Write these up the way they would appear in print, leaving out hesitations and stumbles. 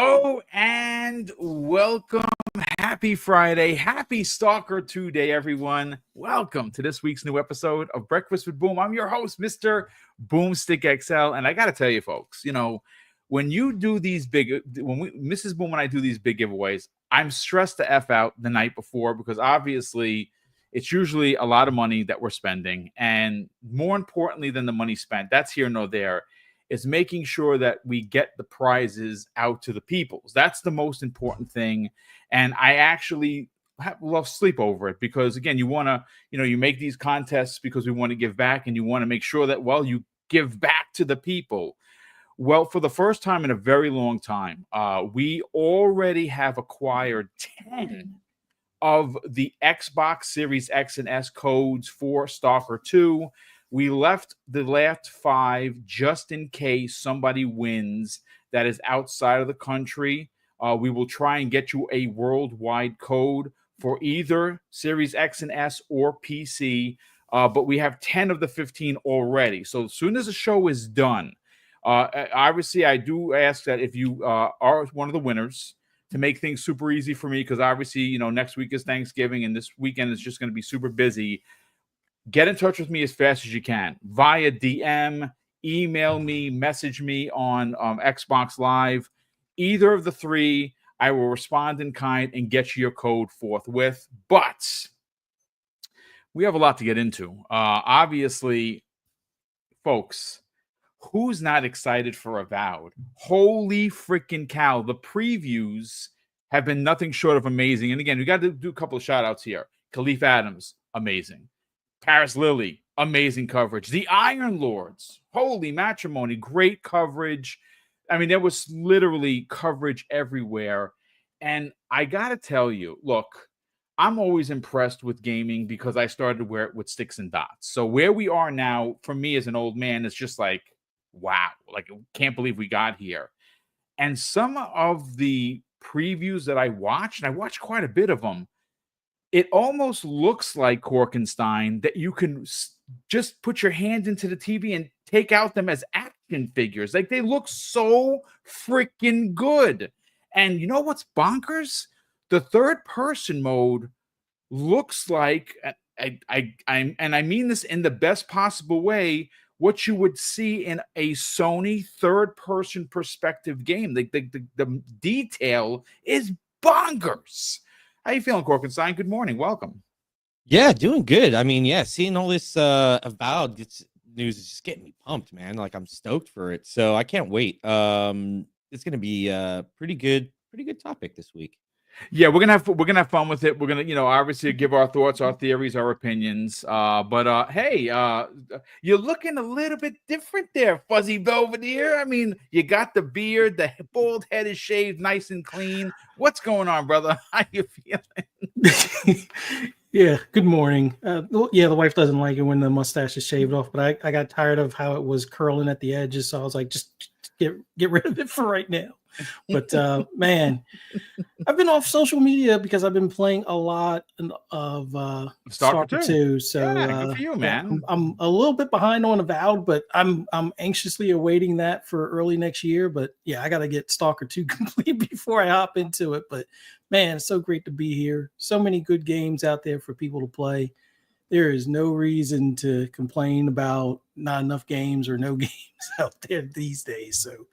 Hello and welcome. Happy Friday. Happy Stalker 2 Day, everyone. Welcome to this week's new episode of Breakfast with Boom. I'm your host, Mr. BoomStick XL. And I got to tell you, folks, when you do these Mrs. Boom and I do these big giveaways, I'm stressed to F out the night before because obviously it's usually a lot of money that we're spending. And more importantly than the money spent, that's here nor there, is making sure that we get the prizes out to the peoples. That's the most important thing. And I actually love sleep over it because, again, you want to, you make these contests because we want to give back and you want to make sure that, you give back to the people. Well, for the first time in a very long time, we already have acquired 10 of the Xbox Series X and S codes for Stalker 2. We left the last 5 just in case somebody wins that is outside of the country. We will try and get you a worldwide code for either Series X and S or PC. But we have 10 of the 15 already. So as soon as the show is done, obviously I do ask that if you are one of the winners, to make things super easy for me, because obviously, next week is Thanksgiving and this weekend is just going to be super busy. Get in touch with me as fast as you can via DM, email me, message me on Xbox Live. Either of the 3, I will respond in kind and get you your code forthwith. But we have a lot to get into. Obviously, folks, who's not excited for Avowed? Holy freaking cow. The previews have been nothing short of amazing. And again, we got to do a couple of shout outs here. Khalif Adams, amazing. Paris Lily, amazing coverage. The Iron Lords, holy matrimony, great coverage. I mean, there was literally coverage everywhere. And I got to tell you, look, I'm always impressed with gaming because I started to wear it with sticks and dots. So where we are now, for me as an old man, is just like, wow, like, can't believe we got here. And some of the previews that I watched, and I watched quite a bit of them, it almost looks like Korkenstein that you can just put your hand into the TV and take out them as action figures. Like, they look so freaking good. And you know what's bonkers? The third person mode looks like, I mean this in the best possible way, what you would see in a Sony third person perspective game. The detail is bonkers. How you feeling, Korkenstein? Good morning. Welcome. Yeah, doing good. I mean, seeing all this Avowed news is just getting me pumped, man. Like, I'm stoked for it. So I can't wait. It's gonna be a pretty good topic this week. Yeah, we're gonna have fun with it. We're gonna, obviously give our thoughts, our theories, our opinions. But hey, you're looking a little bit different there, Fuzzy Belvedere. I mean, you got the beard, the bald head is shaved nice and clean. What's going on, brother? How you feeling? Yeah, good morning. The wife doesn't like it when the mustache is shaved off, but I got tired of how it was curling at the edges, so I was like, just get rid of it for right now. But man, I've been off social media because I've been playing a lot of Stalker 2. So yeah, good for you, man. I'm a little bit behind on Avowed, but I'm anxiously awaiting that for early next year. But yeah, I got to get Stalker 2 complete before I hop into it. But man, it's so great to be here. So many good games out there for people to play. There is no reason to complain about not enough games or no games out there these days. So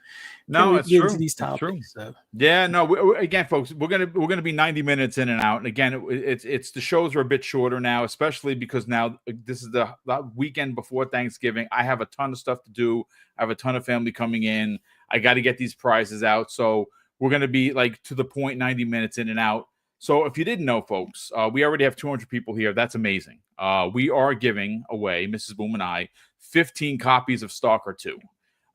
no, it's true. These topics, so. Yeah, no. Again, folks, we're gonna be 90 minutes in and out. And again, it's the shows are a bit shorter now, especially because now this is the weekend before Thanksgiving. I have a ton of stuff to do. I have a ton of family coming in. I got to get these prizes out. So we're gonna be like to the point 90 minutes in and out. So if you didn't know, folks, we already have 200 people here. That's amazing. We are giving away, Mrs. Boom and I, 15 copies of Stalker 2.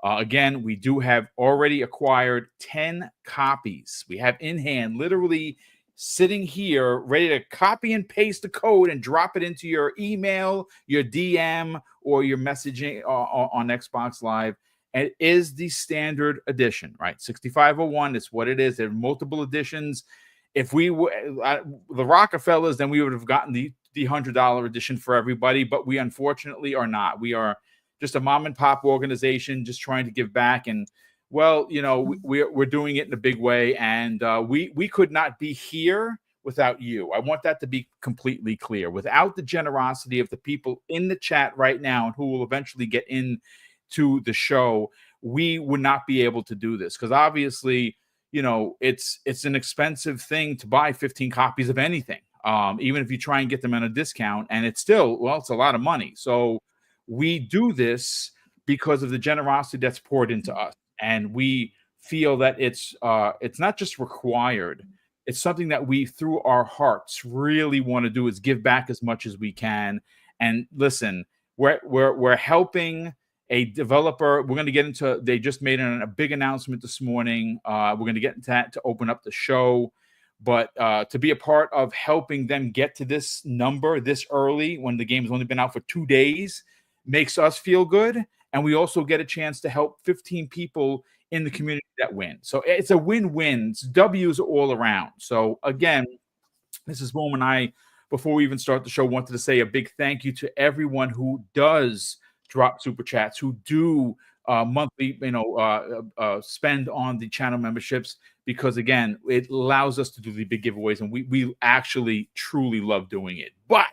Again, we do have already acquired 10 copies. We have in hand, literally sitting here, ready to copy and paste the code and drop it into your email, your DM, or your messaging on Xbox Live. And it is the standard edition, right? 6501 is what it is. There are multiple editions. If we were the Rockefellers, then we would have gotten the $100 edition for everybody, but we unfortunately are not. We are just a mom and pop organization just trying to give back, and Well, we're doing it in a big way, and we could not be here without you. I want that to be completely clear. Without the generosity of the people in the chat right now, and who will eventually get into the show, we would not be able to do this, because obviously, it's an expensive thing to buy 15 copies of anything. Even if you try and get them at a discount, and it's still, it's a lot of money. So we do this because of the generosity that's poured into us. And we feel that it's not just required. It's something that we, through our hearts, really want to do, is give back as much as we can. And listen, we're helping a developer. We're going to get into. They just made a big announcement this morning. We're going to get into that to open up the show. But to be a part of helping them get to this number this early, when the game's only been out for 2 days, makes us feel good. And we also get a chance to help 15 people in the community that win. So it's a win-win. It's W's all around. So again, this is Boom, and I, before we even start the show, wanted to say a big thank you to everyone who does drop super chats, who do monthly, spend on the channel memberships, because again, it allows us to do the big giveaways, and we actually truly love doing it. But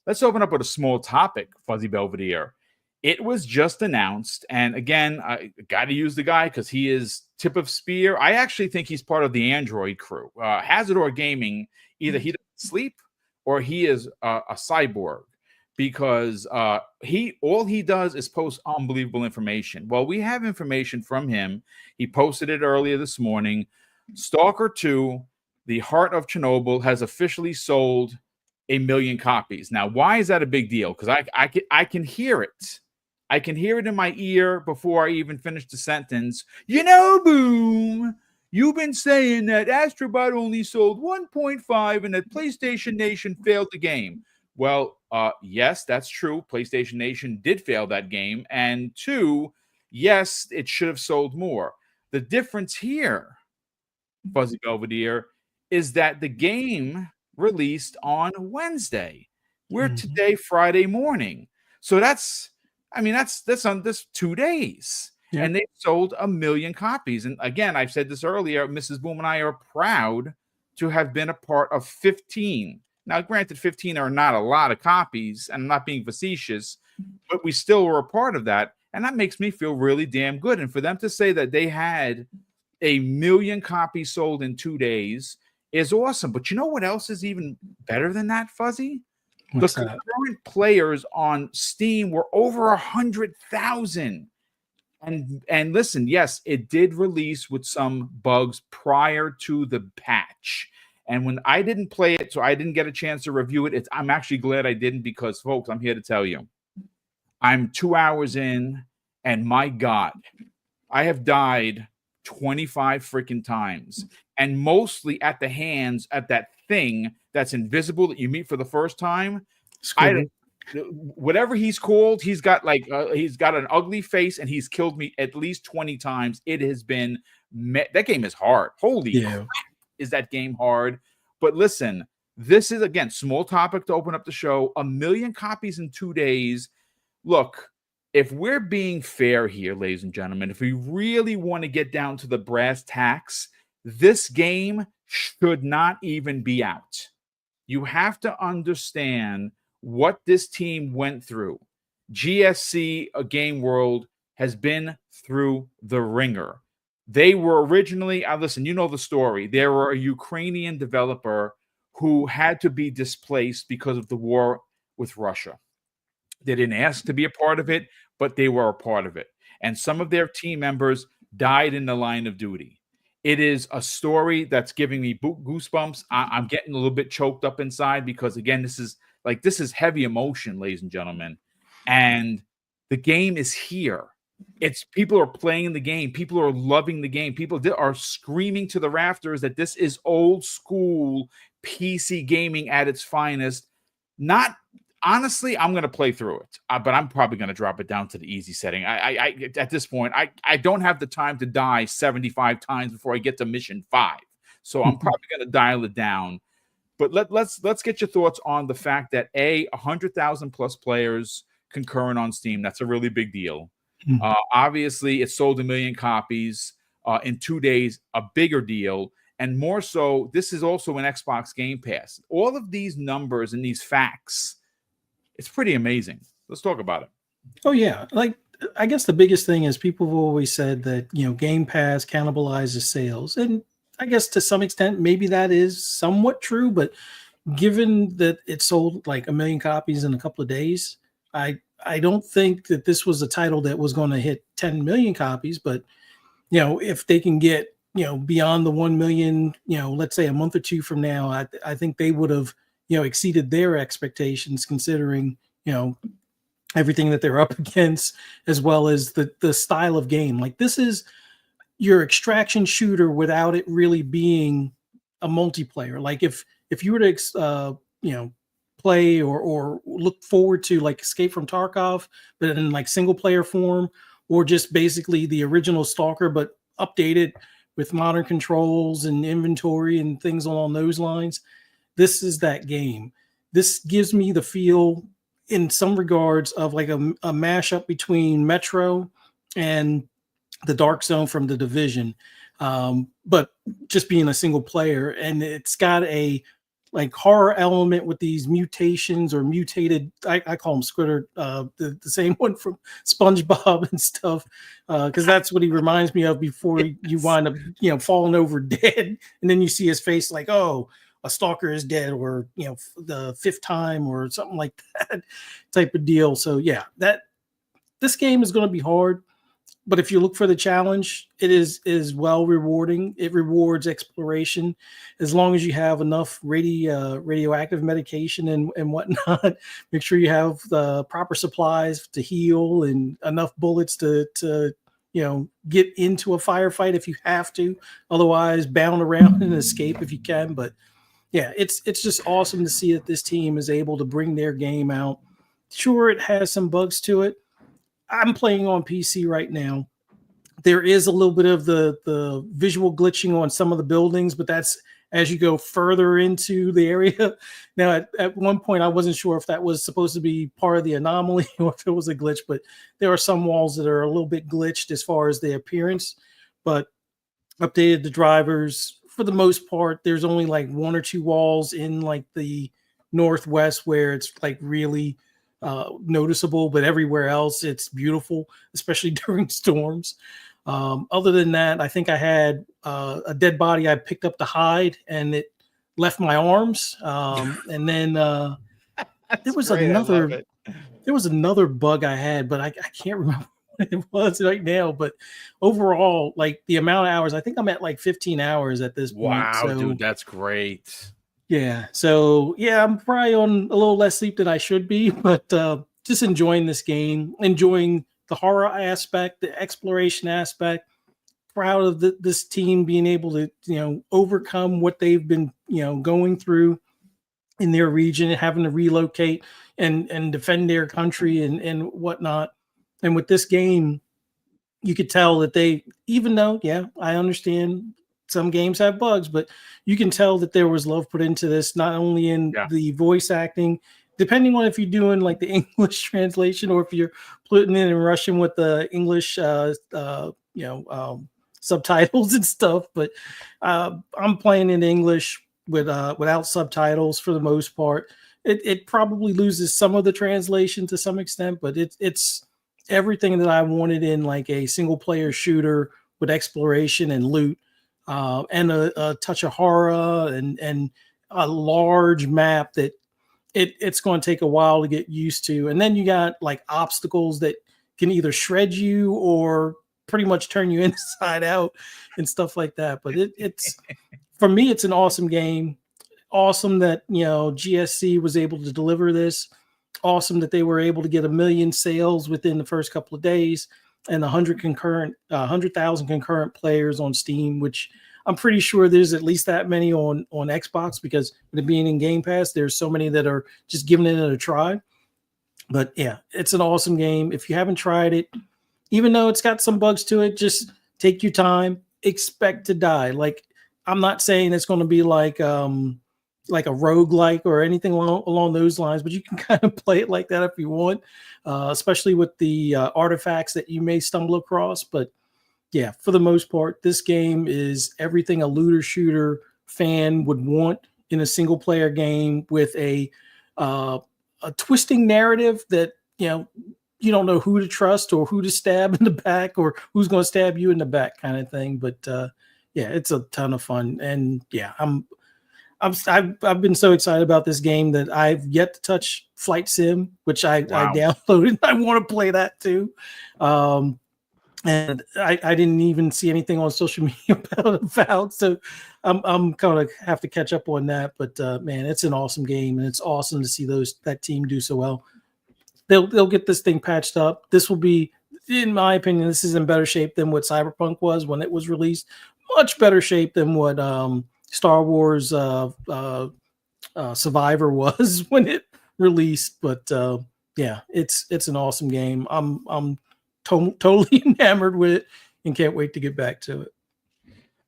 let's open up with a small topic, Fuzzy Belvedere. It was just announced, and again, I got to use the guy because he is tip of spear. I actually think he's part of the Android crew. Hazardor Gaming, either he doesn't sleep or he is a cyborg, because all he does is post unbelievable information. Well, we have information from him. He posted it earlier this morning. Stalker 2, The Heart of Chernobyl, has officially sold 1 million copies. Now, why is that a big deal? Because I can hear it. I can hear it in my ear before I even finish the sentence. Boom, you've been saying that Astrobot only sold 1.5 and that PlayStation Nation failed the game. Well, yes, that's true. PlayStation Nation did fail that game. And 2, yes, it should have sold more. The difference here, Fuzzy Belvedere, is that the game released on Wednesday. We're today, Friday morning. So that's on this 2 days. Yeah. And they sold 1 million copies. And again, I've said this earlier, Mrs. Boom and I are proud to have been a part of 15. Now, granted, 15 are not a lot of copies, and I'm not being facetious, but we still were a part of that. And that makes me feel really damn good. And for them to say that they had 1 million copies sold in 2 days is awesome. But you know what else is even better than that, Fuzzy? What's the that? Current players on Steam were over 100,000. And listen, yes, it did release with some bugs prior to the patch. And when I didn't play it, so I didn't get a chance to review it, I'm actually glad I didn't, because, folks, I'm here to tell you, I'm 2 hours in, and my God, I have died 25 freaking times, and mostly at the hands at that thing that's invisible that you meet for the first time. Whatever he's called, he's got an ugly face, and he's killed me at least 20 times. It has been that game is hard. Holy crap, is that game hard? But listen, this is, again, small topic to open up the show. 1 million copies in 2 days. Look, if we're being fair here, ladies and gentlemen, if we really want to get down to the brass tacks, this game should not even be out. You have to understand what this team went through. GSC, a Game World, has been through the ringer. They were originally, listen, you know the story. They were a Ukrainian developer who had to be displaced because of the war with Russia. They didn't ask to be a part of it, but they were a part of it. And some of their team members died in the line of duty. It is a story that's giving me goosebumps. I'm getting a little bit choked up inside because, again, this is heavy emotion, ladies and gentlemen. And the game is here. People are playing the game. People are loving the game. People are screaming to the rafters that this is old school PC gaming at its finest. Honestly, I'm going to play through it, but I'm probably going to drop it down to the easy setting. I at this point, I don't have the time to die 75 times before I get to mission 5. So I'm probably going to dial it down. But let's get your thoughts on the fact that 100,000 plus players concurrent on Steam. That's a really big deal. Obviously, it sold 1 million copies in 2 days, a bigger deal. And more so, this is also an Xbox Game Pass. All of these numbers and these facts, it's pretty amazing. Let's talk about it. Oh yeah, like I guess the biggest thing is people have always said that Game Pass cannibalizes sales, and I guess to some extent maybe that is somewhat true. But given that it sold like 1 million copies in a couple of days, I don't think that this was a title that was going to hit 10 million copies. But if they can get beyond the 1 million, let's say a month or two from now, I think they would have exceeded their expectations, considering everything that they're up against, as well as the style of game. Like, this is your extraction shooter without it really being a multiplayer. Like, if you were to play or look forward to like Escape from Tarkov, but in like single player form, or just basically the original Stalker but updated with modern controls and inventory and things along those lines, this is that game. This gives me the feel in some regards of like a mashup between Metro and the Dark Zone from The Division, but just being a single player. And it's got a like horror element with these mutations or mutated, I call him Squitter, the same one from SpongeBob and stuff, because that's what he reminds me of before you wind up falling over dead, and then you see his face like, oh, a stalker is dead, or the fifth time or something like that type of deal. So yeah, this game is going to be hard, but if you look for the challenge, it is well rewarding. It rewards exploration as long as you have enough radioactive medication and whatnot. Make sure you have the proper supplies to heal and enough bullets to get into a firefight if you have to. Otherwise, bound around and escape if you can. But yeah, it's just awesome to see that this team is able to bring their game out. Sure, it has some bugs to it. I'm playing on PC right now. There is a little bit of the visual glitching on some of the buildings, but that's as you go further into the area. Now, at one point, I wasn't sure if that was supposed to be part of the anomaly or if it was a glitch, but there are some walls that are a little bit glitched as far as the appearance, but updated the drivers. For the most part, there's only like one or two walls in like the northwest where it's like really noticeable, but everywhere else it's beautiful, especially during storms. Other than that, I think I had a dead body I picked up to hide, and it left my arms. And then there was another bug I had, but I can't remember what it was right now. But overall, like the amount of hours, I think I'm at like 15 hours at this point. Wow, So, dude, that's great. yeah. So yeah, I'm probably on a little less sleep than I should be, but just enjoying this game, enjoying the horror aspect, the exploration aspect. Proud of this team being able to overcome what they've been going through in their region, having to relocate and defend their country and whatnot. And with this game, you could tell that they, even though, yeah, I understand some games have bugs, but you can tell that there was love put into this, not only in the voice acting, depending on if you're doing like the English translation or if you're putting it in Russian with the English, subtitles and stuff. But I'm playing in English without subtitles for the most part. It probably loses some of the translation to some extent, but it's everything that I wanted in like a single player shooter with exploration and loot, and a touch of horror and a large map that it's going to take a while to get used to. And then you got like obstacles that can either shred you or pretty much turn you inside out and stuff like that. But it's for me, it's an awesome game. Awesome that GSC was able to deliver this. Awesome that they were able to get 1 million sales within the first couple of days and 100,000 concurrent players on Steam, which I'm pretty sure there's at least that many on Xbox, because with it being in Game Pass, there's so many that are just giving it a try. But yeah, it's an awesome game. If you haven't tried it, even though it's got some bugs to it, just take your time. Expect to die. Like, I'm not saying it's going to be like like a roguelike or anything along those lines, but you can kind of play it like that if you want, especially with the artifacts that you may stumble across. But yeah, for the most part, this game is everything a looter shooter fan would want in a single player game, with a twisting narrative that, you don't know who to trust or who to stab in the back or who's going to stab you in the back, kind of thing. But yeah, it's a ton of fun. And yeah, I've been so excited about this game that I've yet to touch Flight Sim, which I downloaded. I want to play that too. And I didn't even see anything on social media about Avowed, so I'm kind of have to catch up on that. But man, it's an awesome game, and it's awesome to see that team do so well. They'll get this thing patched up. This will be, in my opinion, this is in better shape than what Cyberpunk was when it was released. Much better shape than what Star Wars Survivor was when it released. But yeah, it's an awesome game. I'm totally enamored with it and can't wait to get back to it.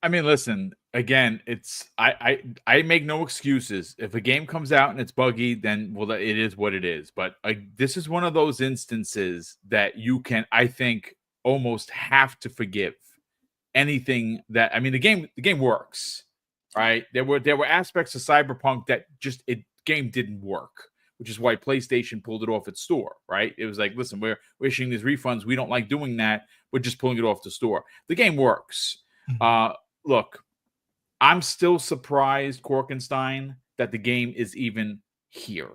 I mean, listen, again, it's I make no excuses. If a game comes out and it's buggy, then well, it is what it is. But this is one of those instances that you can, I think, almost have to forgive anything that, I mean, the game works, right? There were aspects of Cyberpunk that just game didn't work, which is why PlayStation pulled it off its store, right? It was like, listen, we're issuing these refunds. We don't like doing that. We're just pulling it off the store. The game works. Look, I'm still surprised, Korkenstein, that the game is even here.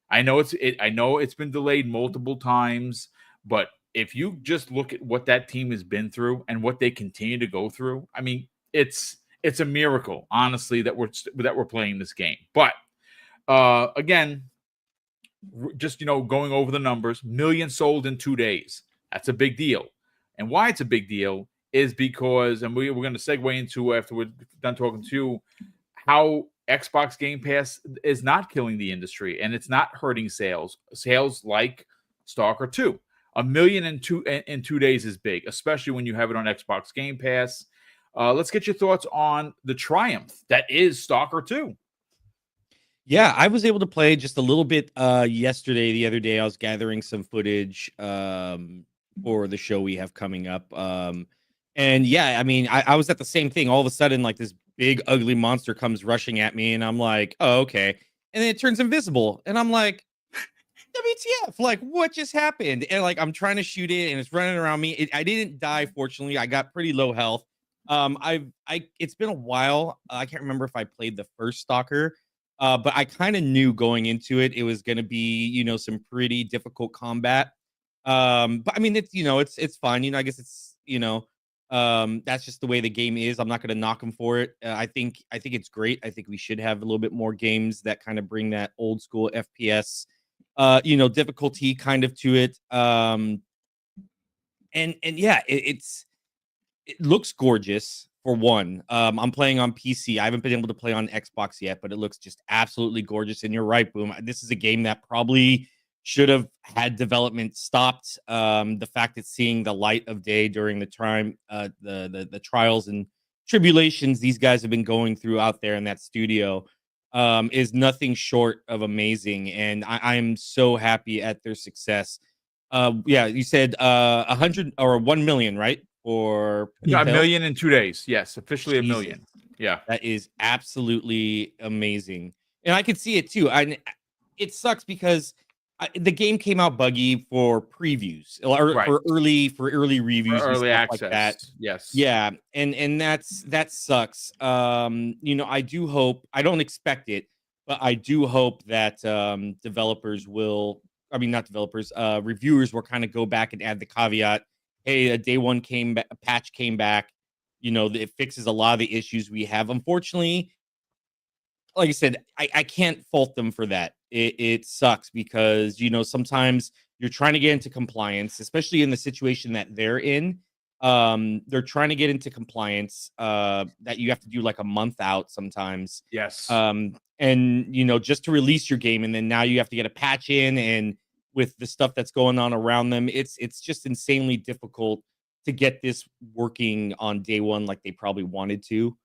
I know it's been delayed multiple times, but if you just look at what that team has been through and what they continue to go through, I mean, it's a miracle, honestly, that we're playing this game. But again, just going over the numbers, millions sold in 2 days. That's a big deal. And why it's a big deal is because, and we're going to segue into, after we're done talking to you, how Xbox Game Pass is not killing the industry and it's not hurting sales. Sales like Stalker 2. 1 million in 2 days is big, especially when you have it on Xbox Game Pass. Let's get your thoughts on the triumph that is Stalker 2. Yeah, I was able to play just a little bit yesterday. The other day, I was gathering some footage for the show we have coming up. And yeah, I mean, I was at the same thing. All of a sudden, like, this big, ugly monster comes rushing at me, and I'm like, oh, okay. And then it turns invisible, and I'm like, WTF? Like, what just happened? And like, I'm trying to shoot it, and it's running around me. I didn't die, fortunately. I got pretty low health. It's been a while. I can't remember if I played the first Stalker. But I kind of knew going into it was going to be, some pretty difficult combat. But I mean, it's fine. I guess it's, that's just the way the game is. I'm not going to knock them for it. I think it's great. I think we should have a little bit more games that kind of bring that old school FPS, difficulty kind of to it. And yeah, it looks gorgeous. For one, I'm playing on PC. I haven't been able to play on Xbox yet, but it looks just absolutely gorgeous. And you're right, Boom. This is a game that probably should have had development stopped. The fact it's seeing the light of day during the time, the trials and tribulations these guys have been going through out there in that studio, is nothing short of amazing. And I'm so happy at their success. Yeah, you said 100 or 1 million, right? Or 1 million in 2 days. Yes, officially Jesus. 1 million. Yeah, that is absolutely amazing, and I could see it too. It sucks because the game came out buggy for previews or right. for early reviews, for early and stuff access. like that. Yes. Yeah, and that sucks. I do hope. I don't expect it, but I do hope that developers will. I mean, not developers. Reviewers will kind of go back and add the caveat. Hey, a day one patch came back. It fixes a lot of the issues we have. Unfortunately, like I said, I can't fault them for that. It sucks because, sometimes you're trying to get into compliance, especially in the situation that they're in. They're trying to get into compliance that you have to do like a month out sometimes. Yes. And, just to release your game, and then now you have to get a patch in, and with the stuff that's going on around them, it's just insanely difficult to get this working on day one like they probably wanted to.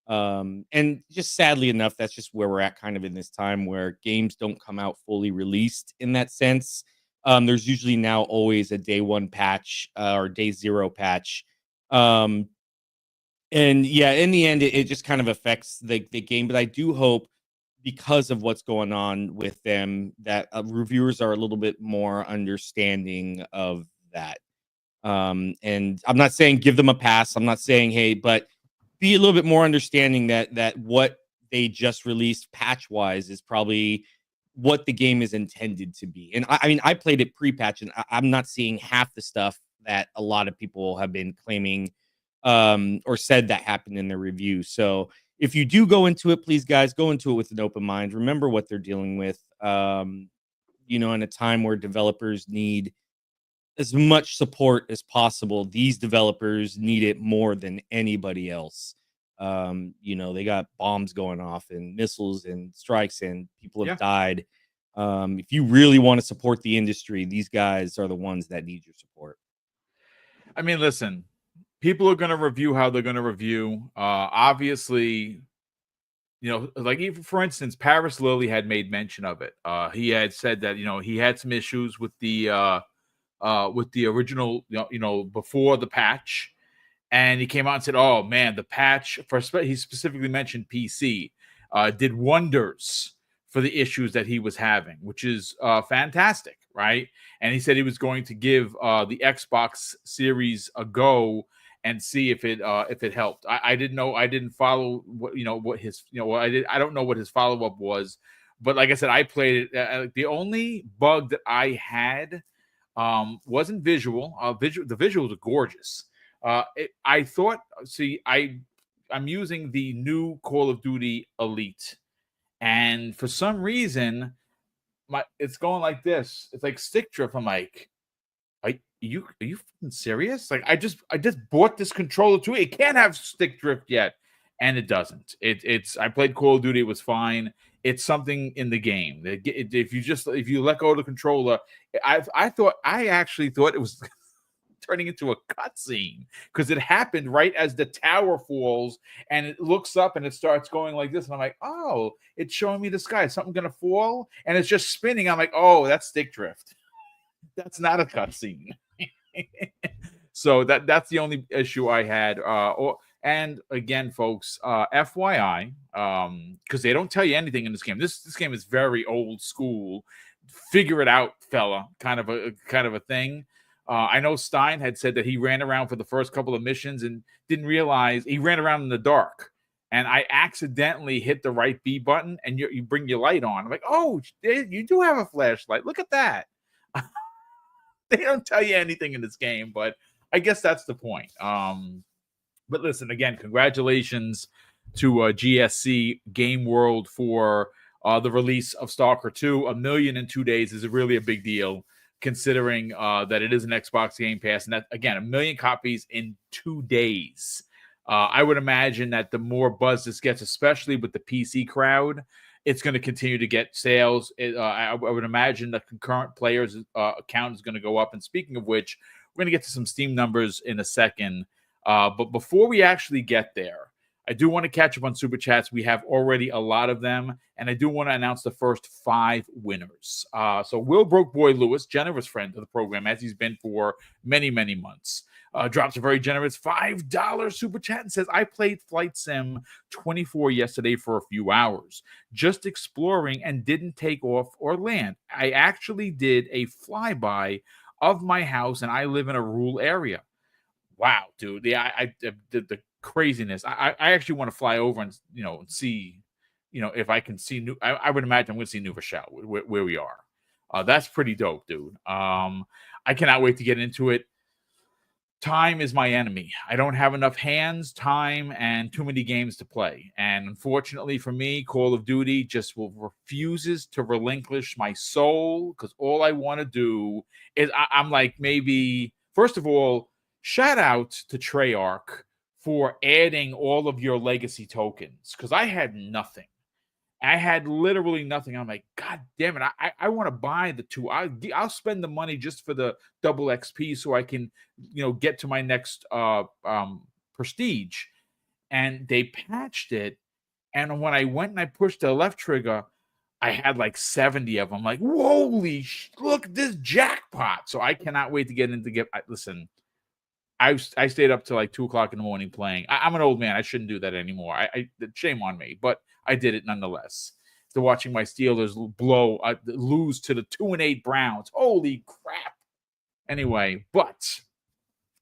And just sadly enough, that's just where we're at kind of in this time where games don't come out fully released in that sense. There's usually now always a day one patch or day zero patch. And yeah, in the end, it just kind of affects the game. But I do hope, because of what's going on with them, that reviewers are a little bit more understanding of that. And I'm not saying give them a pass. I'm not saying, hey, but be a little bit more understanding that what they just released patch wise is probably what the game is intended to be. And I mean, I played it pre-patch, and I'm not seeing half the stuff that a lot of people have been claiming or said that happened in their review. So if you do go into it, please, guys, go into it with an open mind. Remember what they're dealing with. In a time where developers need as much support as possible. These developers need it more than anybody else. They got bombs going off and missiles and strikes, and people have died. If you really want to support the industry, these guys are the ones that need your support. I mean, listen, people are going to review how they're going to review. Obviously, like even for instance, Paris Lilly had made mention of it. He had said that he had some issues with the original, before the patch, and he came out and said, "Oh man, the patch he specifically mentioned PC did wonders for the issues that he was having, which is fantastic, right?" And he said he was going to give the Xbox Series a go and see if it helped. I didn't know. I didn't follow what his I don't know what his follow up was, but like I said, I played it. The only bug that I had wasn't visual. The visuals are gorgeous. I thought. See, I'm using the new Call of Duty Elite, and for some reason, it's going like this. It's like stick drift. I'm like, are you fucking serious? Like, I just bought this controller too. It can't have stick drift yet, and it doesn't. I played Call of Duty. It was fine. It's something in the game. If you let go of the controller, I actually thought it was turning into a cutscene because it happened right as the tower falls, and it looks up and it starts going like this, and I'm like, oh, it's showing me the sky. Is something gonna fall? And it's just spinning. I'm like, oh, that's stick drift. That's not a cutscene. So that's the only issue I had. And again, folks, FYI, because they don't tell you anything in this game. This game is very old school. Figure it out, fella, kind of a thing. I know Stein had said that he ran around for the first couple of missions and didn't realize he ran around in the dark. And I accidentally hit the right B button, and you bring your light on. I'm like, oh, you do have a flashlight. Look at that. They don't tell you anything in this game, but I guess that's the point. But listen, again, congratulations to GSC Game World for the release of Stalker 2. 1 million in 2 days is really a big deal, considering that it is an Xbox Game Pass. And that, again, 1 million copies in 2 days. I would imagine that the more buzz this gets, especially with the PC crowd, it's going to continue to get sales. I would imagine the concurrent players count is going to go up. And speaking of which, we're going to get to some Steam numbers in a second. But before we actually get there, I do want to catch up on Super Chats. We have already a lot of them. And I do want to announce the first 5 winners. So Will Broke Boy Lewis, generous friend of the program, as he's been for many, many months, drops a very generous $5 Super Chat and says, I played Flight Sim 24 yesterday for a few hours, just exploring and didn't take off or land. I actually did a flyby of my house, and I live in a rural area. Wow, dude. The craziness. I actually want to fly over and see, if I can see I would imagine I'm going to see New Rochelle where we are. That's pretty dope, dude. I cannot wait to get into it. Time is my enemy. I don't have enough hands, time, and too many games to play. And unfortunately for me, Call of Duty just refuses to relinquish my soul, because all I want to do is I'm like, maybe, first of all, shout out to Treyarch for adding all of your legacy tokens, because I had nothing. I had literally nothing. I'm like, God damn it. I want to buy the 2. I'll spend the money just for the double XP so I can, get to my next prestige. and they patched it. And when I went and I pushed the left trigger, I had like 70 of them. Like, holy, look at this jackpot. So I cannot wait to get into listen, I stayed up till like 2:00 in the morning playing. I'm an old man. I shouldn't do that anymore. Shame on me, but I did it nonetheless. After watching my Steelers lose to the 2-8 Browns. Holy crap. Anyway, but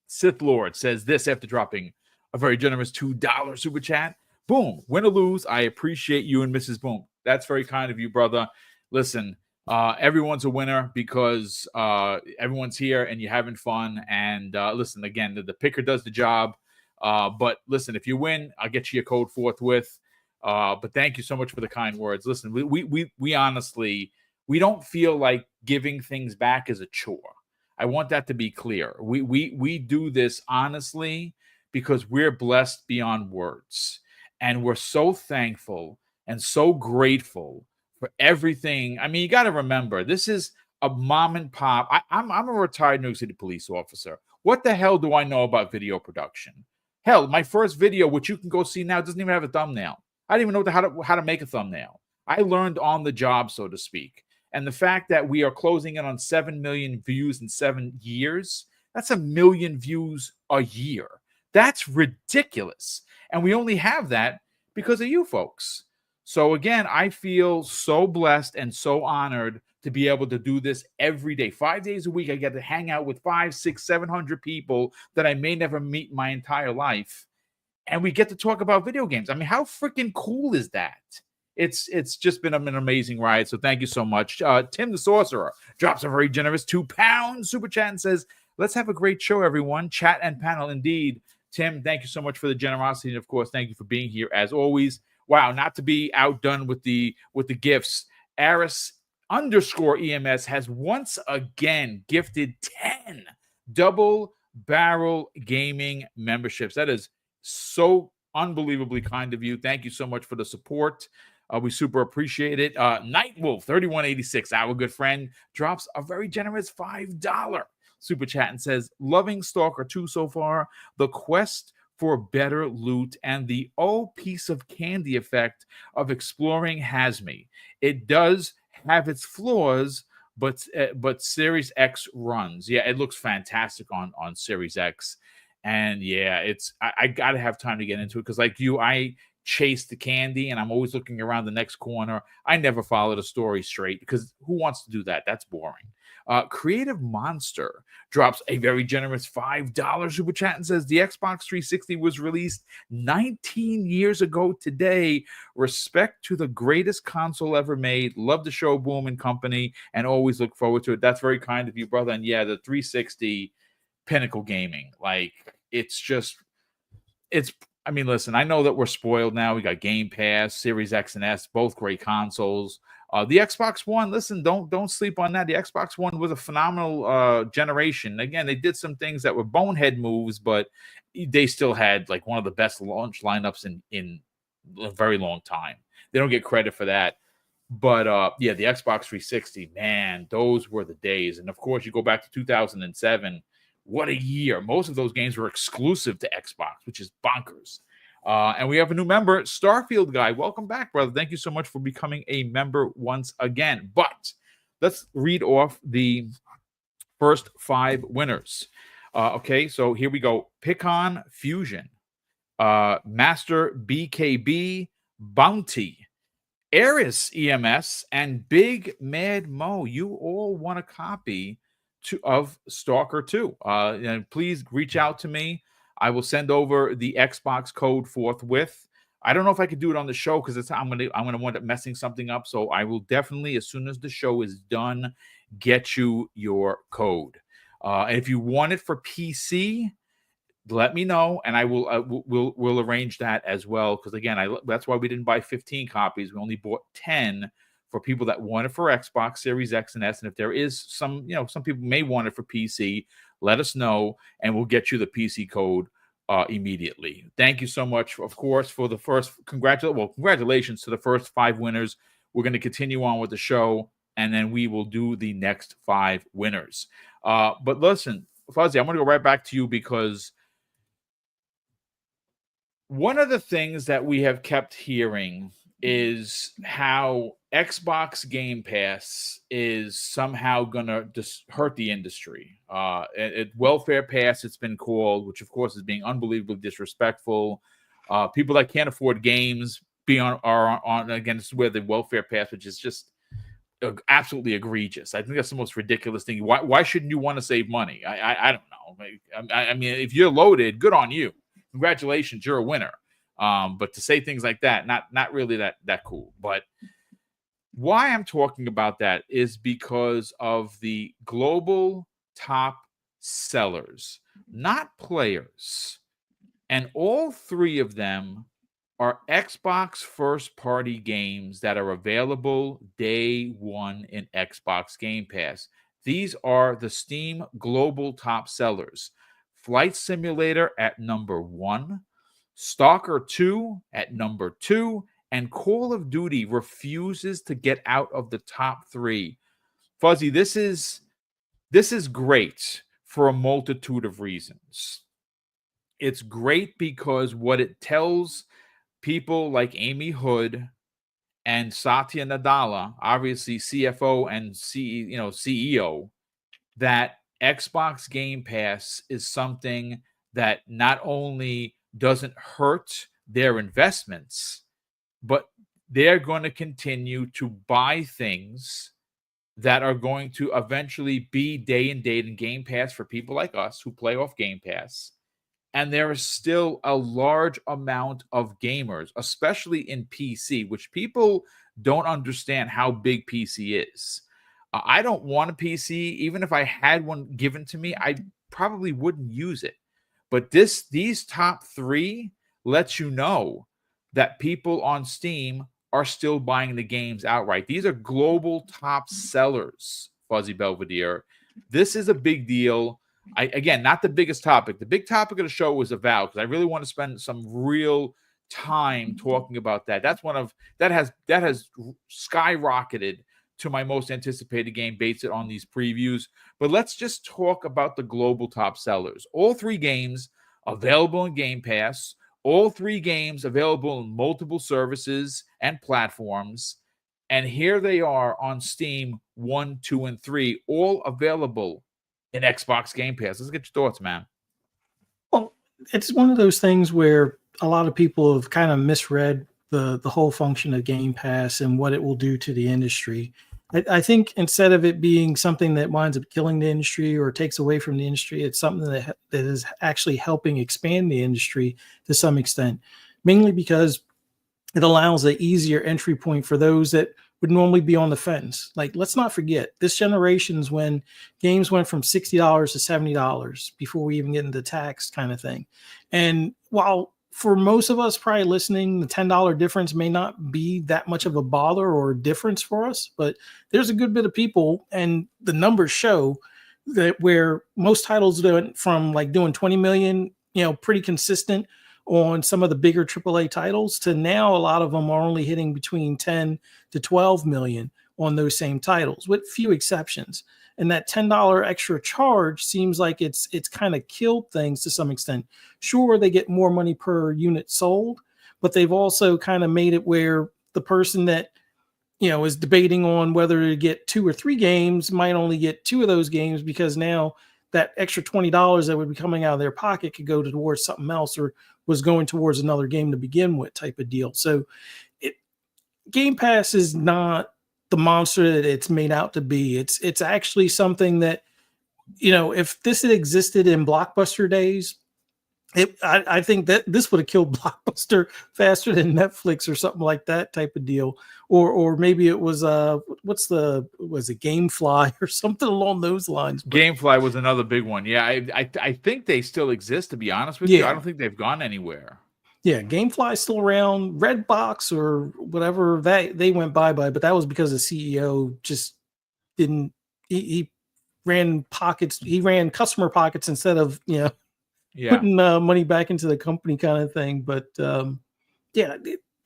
Sith Lord says this after dropping a very generous $2 super chat. Boom, win or lose, I appreciate you and Mrs. Boom. That's very kind of you, brother. Listen, everyone's a winner because everyone's here and you're having fun. And listen, again, the picker does the job. But listen, if you win, I'll get you your code forthwith. But thank you so much for the kind words. Listen, we honestly, we don't feel like giving things back is a chore. I want that to be clear. We do this honestly because we're blessed beyond words. And we're so thankful and so grateful for everything. I mean, you got to remember, this is a mom and pop. I'm a retired New York City police officer. What the hell do I know about video production? Hell, my first video, which you can go see now, doesn't even have a thumbnail. I didn't even know how to make a thumbnail. I learned on the job, so to speak. And the fact that we are closing in on 7 million views in 7 years, that's 1 million views a year. That's ridiculous. And we only have that because of you folks. So again, I feel so blessed and so honored to be able to do this every day. 5 days a week, I get to hang out with 500, 600, 700 people that I may never meet in my entire life. And we get to talk about video games. I mean, how freaking cool is that? It's just been an amazing ride. So thank you so much. Tim the Sorcerer drops a very generous £2 super chat and says, let's have a great show, everyone. Chat and panel indeed. Tim, thank you so much for the generosity. And of course, thank you for being here as always. Wow, not to be outdone with the gifts. Aris_EMS has once again gifted 10 double barrel gaming memberships. That is so unbelievably kind of you. Thank you so much for the support. We super appreciate it. Nightwolf 3186, our good friend, drops a very generous $5 super chat and says, loving Stalker 2 so far, the quest for better loot and the piece of candy effect of exploring has me. It does have its flaws, but Series X runs. Yeah, it looks fantastic on Series X. And yeah, I gotta have time to get into it because like you, I chase the candy and I'm always looking around the next corner. I never follow the story straight because who wants to do that? That's boring. Creative Monster drops a very generous $5 super chat and says the Xbox 360 was released 19 years ago today. Respect to the greatest console ever made. Love the show, Boom and Company, and always look forward to it. That's very kind of you, brother. And yeah, the 360 pinnacle gaming. Like I mean, listen, I know that we're spoiled now. We got Game Pass, Series X and S, both great consoles. The Xbox One, listen, don't sleep on that. The Xbox One was a phenomenal generation. Again, they did some things that were bonehead moves, but they still had like one of the best launch lineups in a very long time. They don't get credit for that. But yeah, the Xbox 360, man, those were the days. And of course, you go back to 2007. What a year. Most of those games were exclusive to Xbox, which is bonkers. And we have a new member, Starfield Guy. Welcome back, brother. Thank you so much for becoming a member once again. But let's read off the first 5 winners. Okay, so here we go. Picon Fusion, Master BKB, Bounty, Eris EMS, and Big Mad Mo. You all want a copy of Stalker 2. And please reach out to me. I will send over the Xbox code forthwith. I don't know if I could do it on the show because I'm gonna wind up messing something up. So I will definitely, as soon as the show is done, get you your code. And if you want it for PC, let me know, and I will we'll arrange that as well. Because again, that's why we didn't buy 15 copies. We only bought 10 for people that want it for Xbox Series X and S. And if there is some people may want it for PC, let us know, and we'll get you the PC code immediately. Thank you so much, of course, for the first. Congratulations to the first 5 winners. We're going to continue on with the show, and then we will do the next 5 winners. But listen, Fuzzy, I'm going to go right back to you because one of the things that we have kept hearing is how Xbox Game Pass is somehow going to hurt the industry. Welfare Pass, it's been called, which of course is being unbelievably disrespectful. People that can't afford games are on against where the Welfare Pass, which is just absolutely egregious. I think that's the most ridiculous thing. Why shouldn't you want to save money? I don't know. I mean, if you're loaded, good on you. Congratulations, you're a winner. But to say things like that, not really that cool. But why I'm talking about that is because of the global top sellers, not players. And all three of them are Xbox first-party games that are available day one in Xbox Game Pass. These are the Steam global top sellers. Flight Simulator at number 1, Stalker 2 at number 2, and Call of Duty refuses to get out of the top 3. Fuzzy, this is great for a multitude of reasons. It's great because what it tells people like Amy Hood and Satya Nadella, obviously CFO and CEO, that Xbox Game Pass is something that not only doesn't hurt their investments, but they're going to continue to buy things that are going to eventually be day and date in Game Pass for people like us who play off Game Pass. And there is still a large amount of gamers, especially in PC, which people don't understand how big PC is. I don't want a PC. Even if I had one given to me, I probably wouldn't use it. But these top 3 lets you know that people on Steam are still buying the games outright. These are global top sellers, Fuzzy Belvedere. This is a big deal. Again, not the biggest topic. The big topic of the show was Avowed, because I really want to spend some real time talking about that. That's one of that has skyrocketed to my most anticipated game based on these previews. But let's just talk about the global top sellers. All 3 games available in Game Pass. All 3 games available in multiple services and platforms. And here they are on Steam 1, 2, and 3, all available in Xbox Game Pass. Let's get your thoughts, man. Well, it's one of those things where a lot of people have kind of misread the whole function of Game Pass and what it will do to the industry. I think instead of it being something that winds up killing the industry or takes away from the industry, it's something that is actually helping expand the industry to some extent, mainly because it allows an easier entry point for those that would normally be on the fence. Like, let's not forget, this generation's when games went from $60 to $70 before we even get into tax kind of thing. And while for most of us probably listening, the $10 difference may not be that much of a bother or difference for us, but there's a good bit of people, and the numbers show that where most titles went from like doing 20 million, pretty consistent on some of the bigger AAA titles, to now a lot of them are only hitting between 10 to 12 million on those same titles, with few exceptions. And that $10 extra charge seems like it's kind of killed things to some extent. Sure, they get more money per unit sold, but they've also kind of made it where the person that is debating on whether to get 2 or 3 games might only get 2 of those games, because now that extra $20 that would be coming out of their pocket could go towards something else, or was going towards another game to begin with, type of deal. So Game Pass is not the monster that it's made out to be. It's actually something that, if this had existed in Blockbuster days, I think that this would have killed Blockbuster faster than Netflix or something like that type of deal. Or maybe it was was it GameFly or something along those lines. But GameFly was another big one. Yeah, I think they still exist, to be honest with you. I don't think they've gone anywhere. Yeah, GameFly's still around. Redbox or whatever, they went bye-bye, but that was because the CEO just didn't. He ran pockets. He ran customer pockets instead of putting money back into the company, kind of thing. But the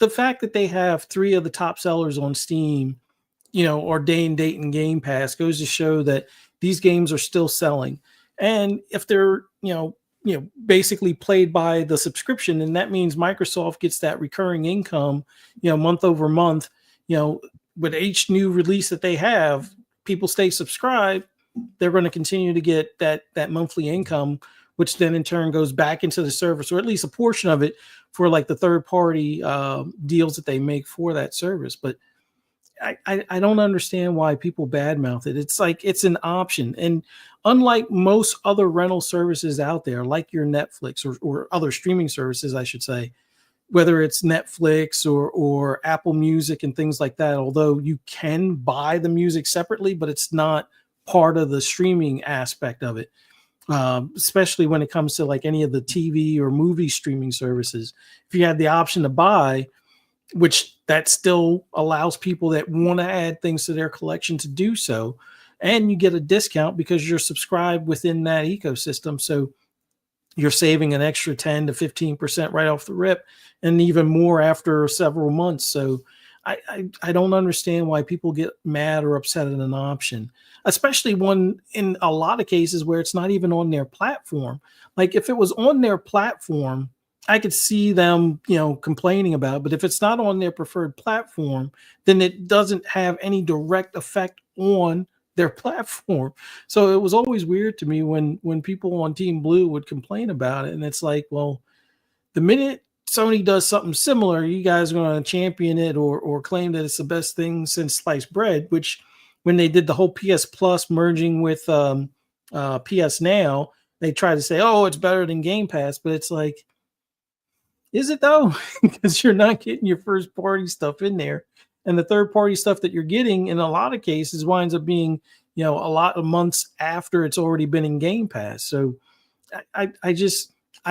fact that they have 3 of the top sellers on Steam, or day and date in Game Pass, goes to show that these games are still selling. And if they're basically played by the subscription, and that means Microsoft gets that recurring income, month over month. With each new release that they have, people stay subscribed, they're going to continue to get that monthly income, which then in turn goes back into the service, or at least a portion of it, for like the third party deals that they make for that service. But I don't understand why people badmouth it. It's like it's an option. And unlike most other rental services out there, like your Netflix or other streaming services, I should say, whether it's Netflix or Apple Music and things like that, although you can buy the music separately, but it's not part of the streaming aspect of it, especially when it comes to like any of the TV or movie streaming services. If you had the option to buy, which that still allows people that want to add things to their collection to do so. And you get a discount because you're subscribed within that ecosystem. So you're saving an extra 10 to 15% right off the rip, and even more after several months. So I don't understand why people get mad or upset at an option, especially one in a lot of cases where it's not even on their platform. Like if it was on their platform, I could see them, complaining about it. But if it's not on their preferred platform, then it doesn't have any direct effect on their platform. So it was always weird to me when people on Team Blue would complain about it. And it's like, well, the minute Sony does something similar, you guys are going to champion it or claim that it's the best thing since sliced bread, which when they did the whole PS Plus merging with PS Now, they tried to say, oh, it's better than Game Pass. But it's like, is it though? Because you're not getting your first party stuff in there. And the third party stuff that you're getting in a lot of cases winds up being, a lot of months after it's already been in Game Pass. So I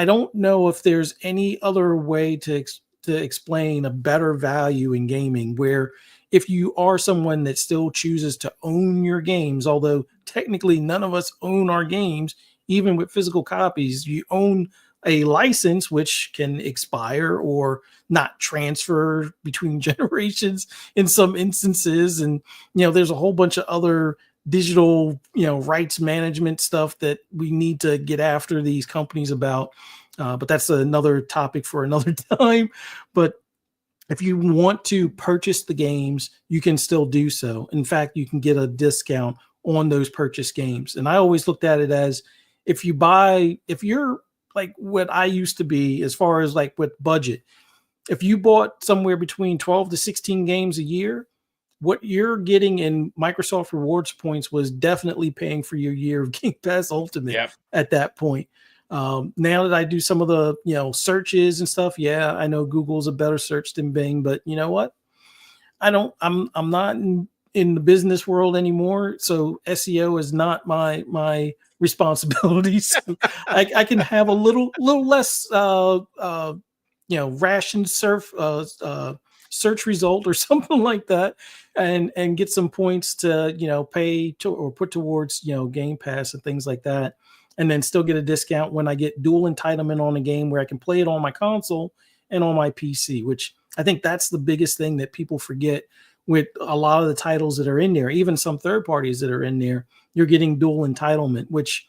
don't know if there's any other way to explain a better value in gaming, where if you are someone that still chooses to own your games, although technically none of us own our games, even with physical copies, you own a license which can expire or not transfer between generations in some instances. And, there's a whole bunch of other digital, rights management stuff that we need to get after these companies about. But that's another topic for another time. But if you want to purchase the games, you can still do so. In fact, you can get a discount on those purchased games. And I always looked at it as if you're like what I used to be, as far as like with budget, if you bought somewhere between 12 to 16 games a year, what you're getting in Microsoft rewards points was definitely paying for your year of Game Pass Ultimate at that point. Now that I do some of the, searches and stuff, yeah, I know Google's a better search than Bing, but you know what? I'm not in the business world anymore. So SEO is not my responsibility. So I can have a little less, rationed search result or something like that, and get some points to, pay to or put towards, Game Pass and things like that. And then still get a discount when I get dual entitlement on a game where I can play it on my console and on my PC, which I think that's the biggest thing that people forget with a lot of the titles that are in there, even some third parties that are in there. You're getting dual entitlement, which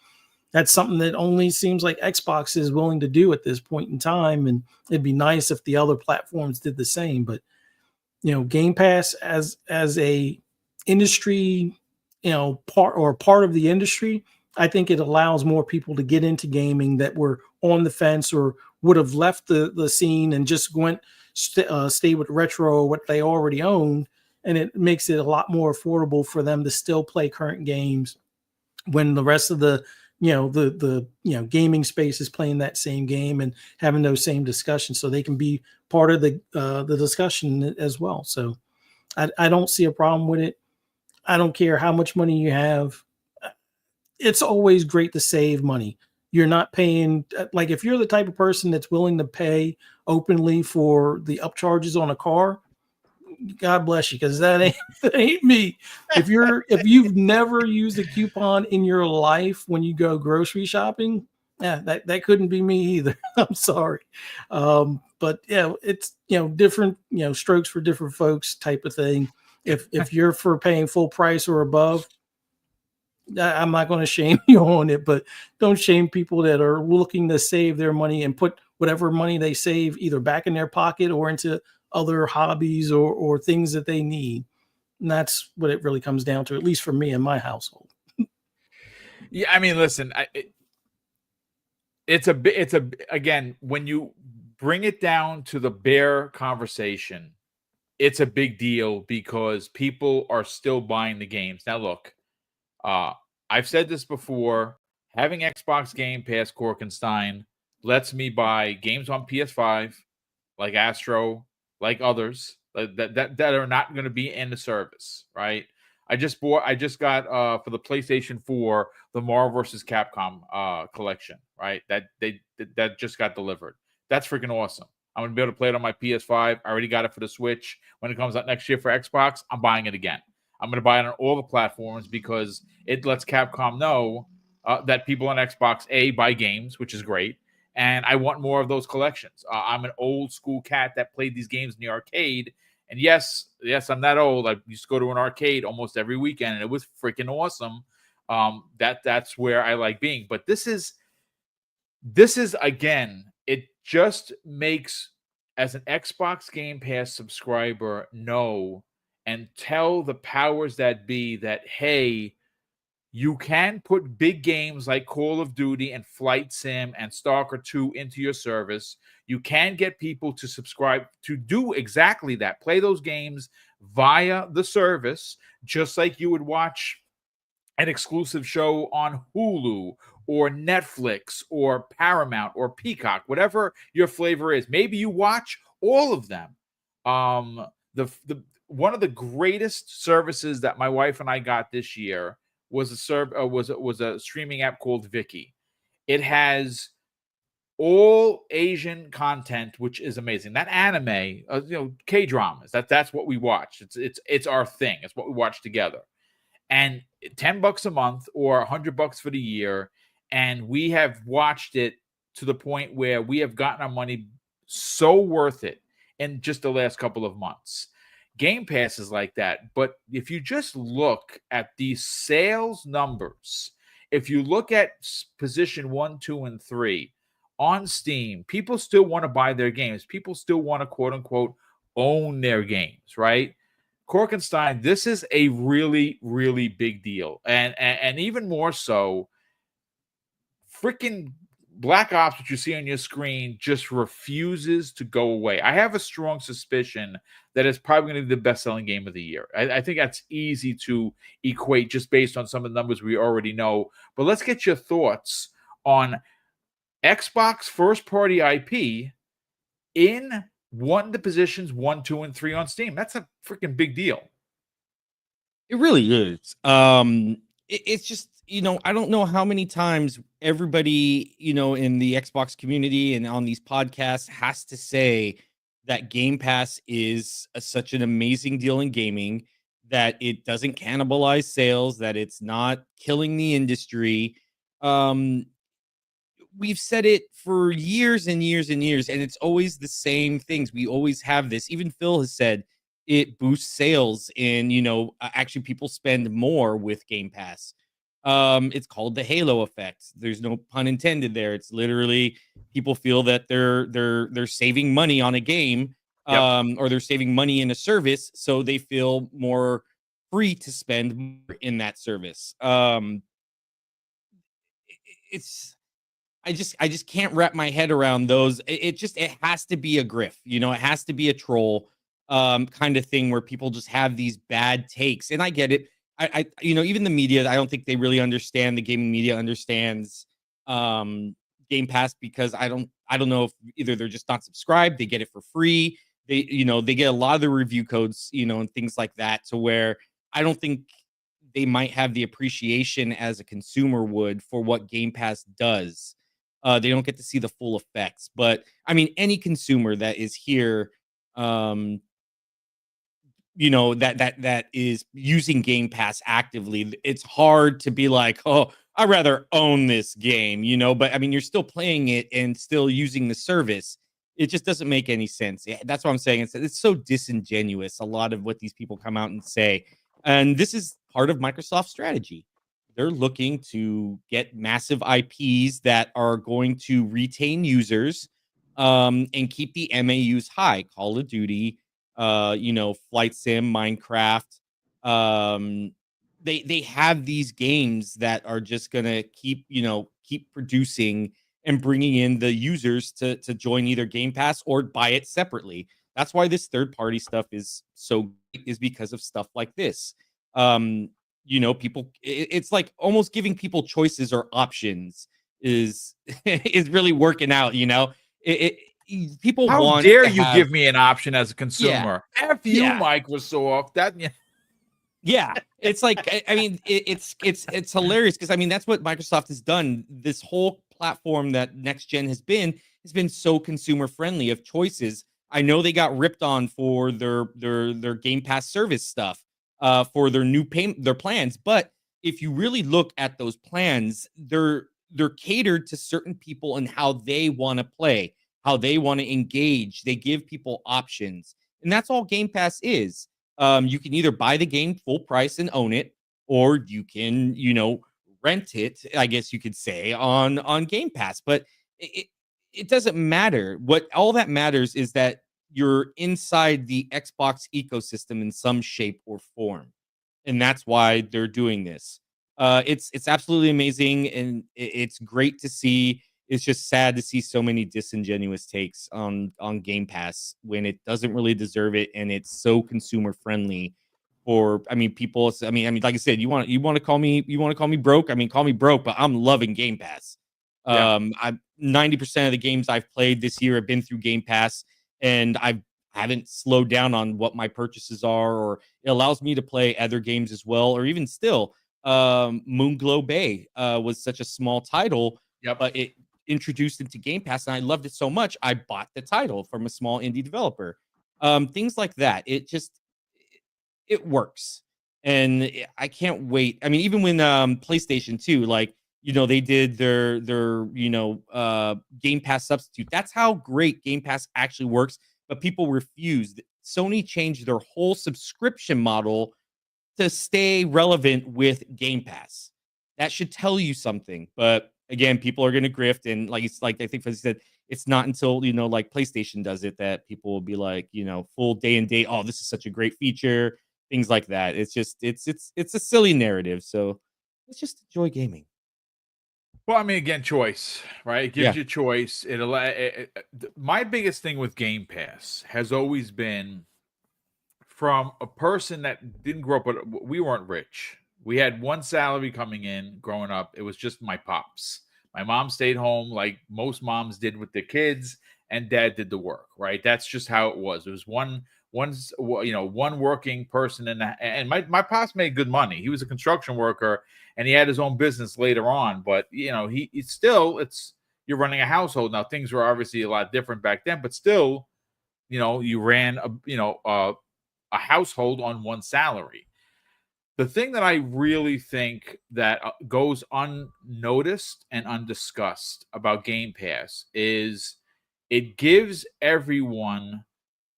that's something that only seems like Xbox is willing to do at this point in time. And it'd be nice if the other platforms did the same. But, Game Pass as a industry, part of the industry, I think it allows more people to get into gaming that were on the fence or would have left the scene and just stay with retro or what they already owned. And it makes it a lot more affordable for them to still play current games when the rest of the gaming space is playing that same game and having those same discussions, so they can be part of the discussion as well. So I don't see a problem with it. I don't care how much money you have. It's always great to save money. You're not paying, like if you're the type of person that's willing to pay openly for the upcharges on a car, God bless you, because that ain't me. If you've never used a coupon in your life when you go grocery shopping, that couldn't be me either. I'm sorry. But yeah, it's different, strokes for different folks type of thing. If you're for paying full price or above, I'm not going to shame you on it, but don't shame people that are looking to save their money and put whatever money they save either back in their pocket or into other hobbies or things that they need. And that's what it really comes down to, at least for me in my household. Yeah, I mean, listen, it's again, when you bring it down to the bare conversation, it's a big deal because people are still buying the games. Now, look, I've said this before. Having Xbox Game Pass Korkenstein lets me buy games on PS5, like Astro, like others that are not going to be in the service, right? I just got for the PlayStation 4 the Marvel vs. Capcom collection, right? That just got delivered. That's freaking awesome. I'm gonna be able to play it on my PS5. I already got it for the Switch. When it comes out next year for Xbox, I'm buying it again. I'm gonna buy it on all the platforms because it lets Capcom know that people on Xbox buy games, which is great, and I want more of those collections. I'm an old school cat that played these games in the arcade, and yes, I'm that old. I used to go to an arcade almost every weekend, and it was freaking awesome. That's where I like being. But this is again, it just makes, as an Xbox Game Pass subscriber, know and tell the powers that be that, hey, you can put big games like Call of Duty and Flight Sim and Stalker 2 into your service. You can get people to subscribe to do exactly that. Play those games via the service, just like you would watch an exclusive show on Hulu or Netflix or Paramount or Peacock, whatever your flavor is. Maybe you watch all of them. The one of the greatest services that my wife and I got this year was a streaming app called Viki. It has all Asian content, which is amazing. That anime, K dramas. That's what we watch. It's our thing. It's what we watch together. And $10 a month or $100 for the year, and we have watched it to the point where we have gotten our money so worth it in just the last couple of months. Game Pass is like that, but if you just look at these sales numbers, if you look at position 1, 2, and 3 on Steam, people still want to buy their games. People still want to, quote unquote, own their games, right? Korkenstein, this is a really, really big deal. And even more so, freaking Black Ops, which you see on your screen, just refuses to go away. I have a strong suspicion that it's probably going to be the best-selling game of the year. I think that's easy to equate just based on some of the numbers we already know. But let's get your thoughts on Xbox first-party IP in the positions 1, 2, and 3 on Steam. That's a freaking big deal. It really is. It's just, I don't know how many times everybody, in the Xbox community and on these podcasts has to say that Game Pass is such an amazing deal in gaming, that it doesn't cannibalize sales, that it's not killing the industry. We've said it for years and years and years, and it's always the same things. We always have this. Even Phil has said it boosts sales, and actually people spend more with Game Pass. It's called the halo effect. There's no pun intended there. It's literally people feel that they're saving money on a game, or they're saving money in a service, so they feel more free to spend more in that service. It's I just can't wrap my head around those. It has to be a grift, it has to be a troll kind of thing where people just have these bad takes. And I get it. Even the media, I don't think they really understand, the gaming media understands Game Pass, because I don't know if either they're just not subscribed, they get it for free. They get a lot of the review codes, and things like that, to where I don't think they might have the appreciation as a consumer would for what Game Pass does. They don't get to see the full effects. But I mean, any consumer that is here, that is using Game Pass actively, it's hard to be like, oh, I'd rather own this game, but I mean, you're still playing it and still using the service. It just doesn't make any sense. That's what I'm saying. It's so disingenuous, a lot of what these people come out and say. And this is part of Microsoft's strategy. they're looking to get massive IPs that are going to retain users, and keep the MAUs high. Call of Duty, Flight Sim, Minecraft. Um, they have these games that are just gonna keep producing and bringing in the users to join either Game Pass or buy it separately. That's why this third party stuff is so great, is because of stuff like this. People, it's like almost giving people choices or options is is really working out. People How want dare to you have, give me an option as a yeah, consumer? F you, yeah, Microsoft. That yeah. It's like, I mean, it's hilarious because I mean that's what Microsoft has done. This whole platform that next gen has been so consumer friendly of choices. I know they got ripped on for their Game Pass service stuff, for their their plans, but if you really look at those plans, they're catered to certain people and how they want to play, how they want to engage. They give people options, and that's all Game Pass is. You can either buy the game full price and own it, or you can, rent it, I guess you could say, on Game Pass. But it doesn't matter. What all that matters is that you're inside the Xbox ecosystem in some shape or form. And that's why they're doing this. It's absolutely amazing, and it's great to see. It's just sad to see so many disingenuous takes on Game Pass when it doesn't really deserve it, and it's so consumer friendly for, I mean, people. I mean, like I said, you want to call me broke. I mean, call me broke, but I'm loving Game Pass. Yeah. I'm 90% of the games I've played this year have been through Game Pass, and I haven't slowed down on what my purchases are, or it allows me to play other games as well, or even still, Moonglow Bay was such a small title, Yep. but it introduced into Game Pass, and I loved it so much I bought the title from a small indie developer. Things like that. It works, and I can't wait. I mean, even when PlayStation 2, like, they did their Game Pass substitute. That's how great Game Pass actually works, but people refused. Sony changed their whole subscription model to stay relevant with Game Pass. That should tell you something. But again, people are going to grift, and like I think Fuzzy said, it's not until like PlayStation does it that people will be like, full day and day. Oh, this is such a great feature. Things like that. It's just it's a silly narrative. So let's just enjoy gaming. Well, I mean, again, choice, right? It gives Yeah. you choice. My biggest thing with Game Pass has always been, from a person that didn't grow up, but we weren't rich. We had one salary coming in growing up. It was just my pops. My mom stayed home like most moms did with their kids, and dad did the work, right? That's just how it was. It was one working person, and my pops made good money. He was a construction worker, and he had his own business later on. But you're running a household now. Things were obviously a lot different back then, but still, you ran a household on one salary. The thing that I really think that goes unnoticed and undiscussed about Game Pass is it gives everyone,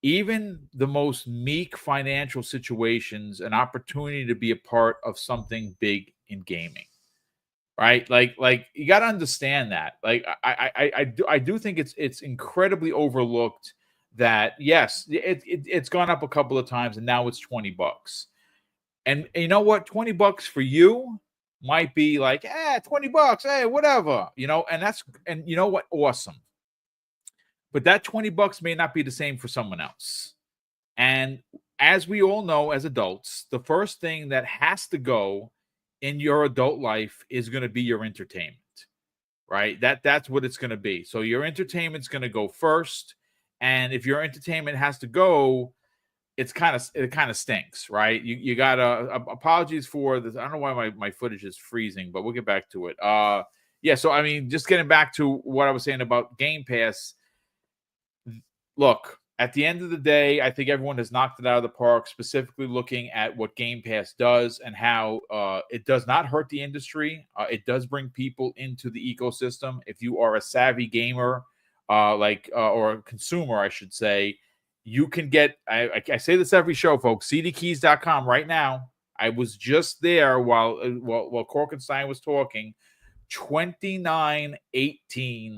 even the most meek financial situations, an opportunity to be a part of something big in gaming. Right? Like you got to understand that. Like I do think it's incredibly overlooked that, yes, it's gone up a couple of times and now it's $20. And you know what? $20 for you might be like, $20, hey, whatever, and you know what? Awesome. But that $20 may not be the same for someone else. And as we all know, as adults, the first thing that has to go in your adult life is going to be your entertainment, right? That's what it's going to be. So your entertainment's going to go first. And if your entertainment has to go, it kind of stinks, right? You got apologies for this. I don't know why my footage is freezing, but we'll get back to it. Yeah. So I mean, just getting back to what I was saying about Game Pass. Look, at the end of the day, I think everyone has knocked it out of the park, specifically looking at what Game Pass does and how it does not hurt the industry. It does bring people into the ecosystem. If you are a savvy gamer, or a consumer, I should say, you can get, I say this every show, folks, cdkeys.com right now. I was just there while Korkenstein was talking. 29.18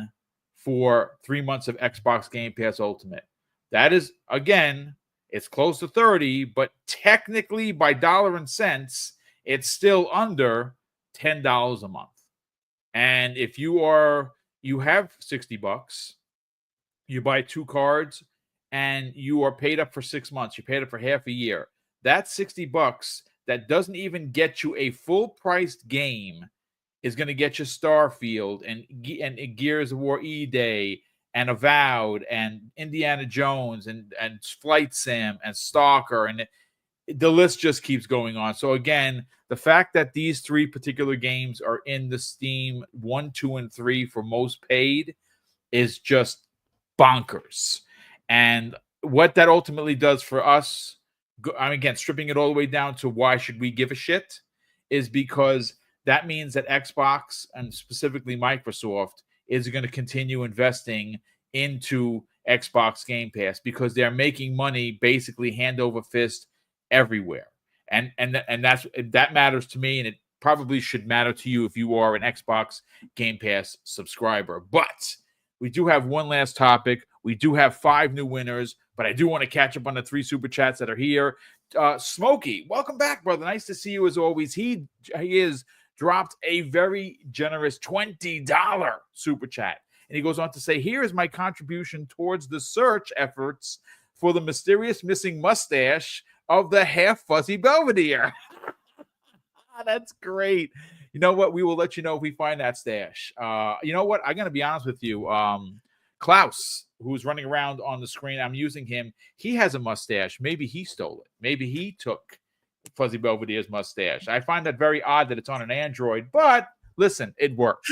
for 3 months of Xbox Game Pass Ultimate. That is, again, it's close to 30, but technically by dollar and cents, it's still under $10 a month. And if you have $60, you buy 2 cards, and you are paid up for 6 months. You paid up for half a year. That's $60 that doesn't even get you a full-priced game. Is going to get you Starfield and Gears of War E-Day and Avowed and Indiana Jones and Flight Sim and Stalker, and the list just keeps going on. So again, the fact that these 3 particular games are in the Steam 1, 2, and 3 for most paid is just bonkers. And what that ultimately does for us, again, stripping it all the way down to why should we give a shit, is because that means that Xbox and specifically Microsoft is going to continue investing into Xbox Game Pass because they're making money basically hand over fist everywhere. And that matters to me, and it probably should matter to you if you are an Xbox Game Pass subscriber. But we do have one last topic. We do have 5 new winners, but I do want to catch up on the 3 super chats that are here. Smokey, welcome back, brother. Nice to see you as always. He is dropped a very generous $20 super chat. And he goes on to say, here is my contribution towards the search efforts for the mysterious missing mustache of the half-fuzzy Belvedere. That's great. You know what? We will let you know if we find that stash. You know what? I'm going to be honest with you. Klaus, who's running around on the screen, I'm using him. He has a mustache. Maybe he stole it. Maybe he took Fuzzy Belvedere's mustache. I find that very odd that it's on an Android, but listen, it works.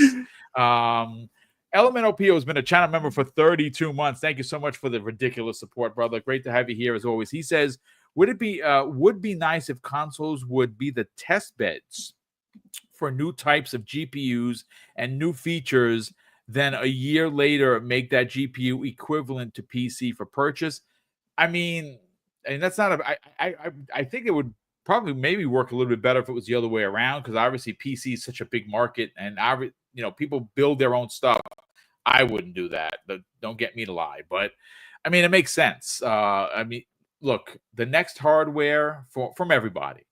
Element OPO has been a channel member for 32 months. Thank you so much for the ridiculous support, brother. Great to have you here as always. He says, would be nice if consoles would be the test beds for new types of GPUs and new features, then a year later make that GPU equivalent to PC for purchase. I mean, and that's not I think it would probably maybe work a little bit better if it was the other way around, because obviously PC is such a big market and people build their own stuff. I wouldn't do that. Don't get me to lie, but I mean, it makes sense. I mean, look, the next hardware from everybody,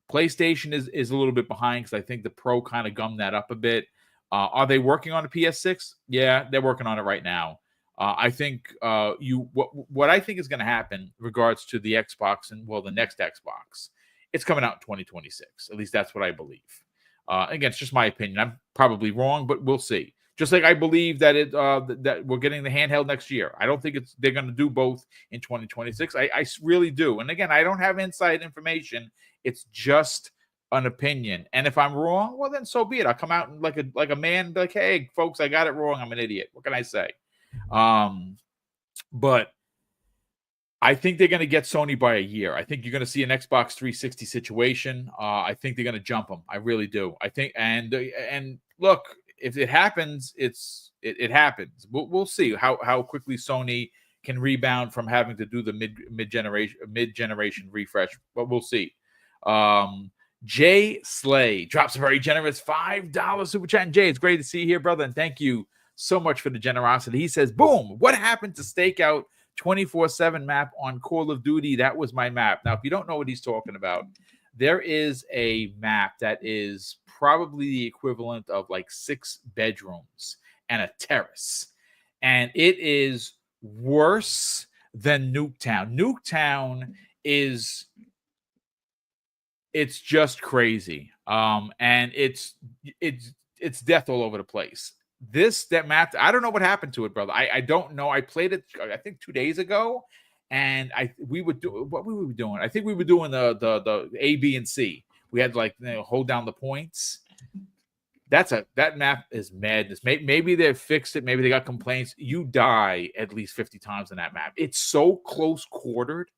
PlayStation is a little bit behind because I think the Pro kind of gummed that up a bit. Are they working on a PS6? Yeah, they're working on it right now. I think what I think is going to happen in regards to the Xbox and the next Xbox, it's coming out in 2026. At least that's what I believe. Again, it's just my opinion. I'm probably wrong, but we'll see. Just like I believe that that we're getting the handheld next year. I don't think they're going to do both in 2026. I really do. And again, I don't have inside information. It's just an opinion. And if I'm wrong, well, then so be it. I'll come out like a man, be like, hey, folks, I got it wrong. I'm an idiot. What can I say? But I think they're going to get Sony by a year. I think you're going to see an Xbox 360 situation. I think they're going to jump them. I really do. I think, and look, if it happens, it happens. We'll see how quickly Sony can rebound from having to do the mid generation refresh. But we'll see. Jay Slay drops a very generous $5 super chat. And Jay, it's great to see you here, brother, and thank you so much for the generosity. He says, boom, what happened to Stakeout 24/7 map on Call of Duty? That was my map. Now, if you don't know what he's talking about, there is a map that is probably the equivalent of like 6 bedrooms and a terrace. And it is worse than Nuketown. Nuketown it's just crazy. And it's death all over the place. That map, I don't know what happened to it, brother. I don't know. I played it, I think 2 days ago, and we would do what we were doing. I think we were doing the A, B, and C. We had to hold down the points. That map is madness. Maybe they fixed it. Maybe they got complaints. You die at least 50 times on that map. It's so close quartered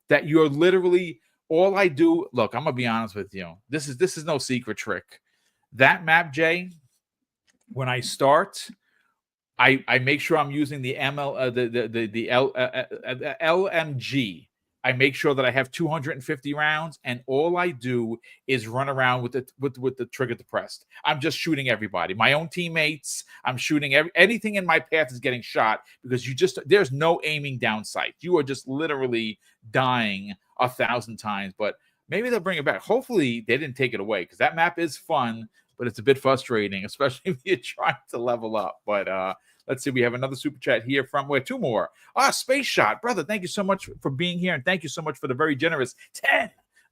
that you're literally all I do. Look, I'm gonna be honest with you. This is no secret trick. That map, Jay. When I start, I make sure I'm using the LMG I make sure that I have 250 rounds, and all I do is run around with the trigger depressed. I'm just shooting everybody, my own teammates. I'm shooting anything in my path is getting shot because there's no aiming down sight. You are just literally dying 1,000 times. But maybe they'll bring it back. Hopefully they didn't take it away because that map is fun, but it's a bit frustrating, especially if you're trying to level up. But let's see. We have another super chat here from two more. Space Shot, brother. Thank you so much for being here, and thank you so much for the very generous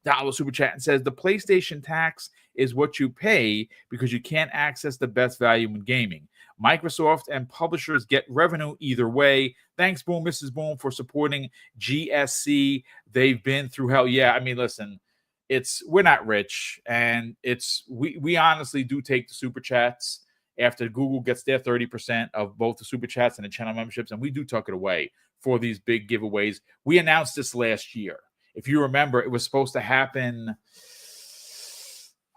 $10 super chat. And says the PlayStation tax is what you pay because you can't access the best value in gaming. Microsoft and publishers get revenue either way. Thanks, Boom, Mrs. Boom, for supporting GSC. They've been through hell. Yeah, I mean, listen, we're not rich, and we honestly do take the super chats after Google gets their 30% of both the super chats and the channel memberships, and we do tuck it away for these big giveaways. We announced this last year. If you remember, it was supposed to happen,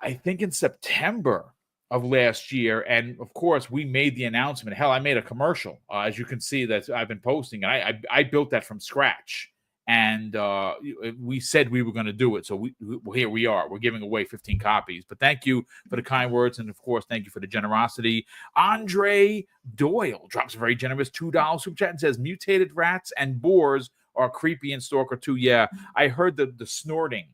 I think, in September of last year. And of course, we made the announcement. Hell, I made a commercial, as you can see, that I've been posting. And I built that from scratch. And we said we were going to do it. So here we are. We're giving away 15 copies. But thank you for the kind words. And, of course, thank you for the generosity. Andre Doyle drops a very generous $2 super chat and says, mutated rats and boars are creepy in Stalker 2. Yeah, I heard the snorting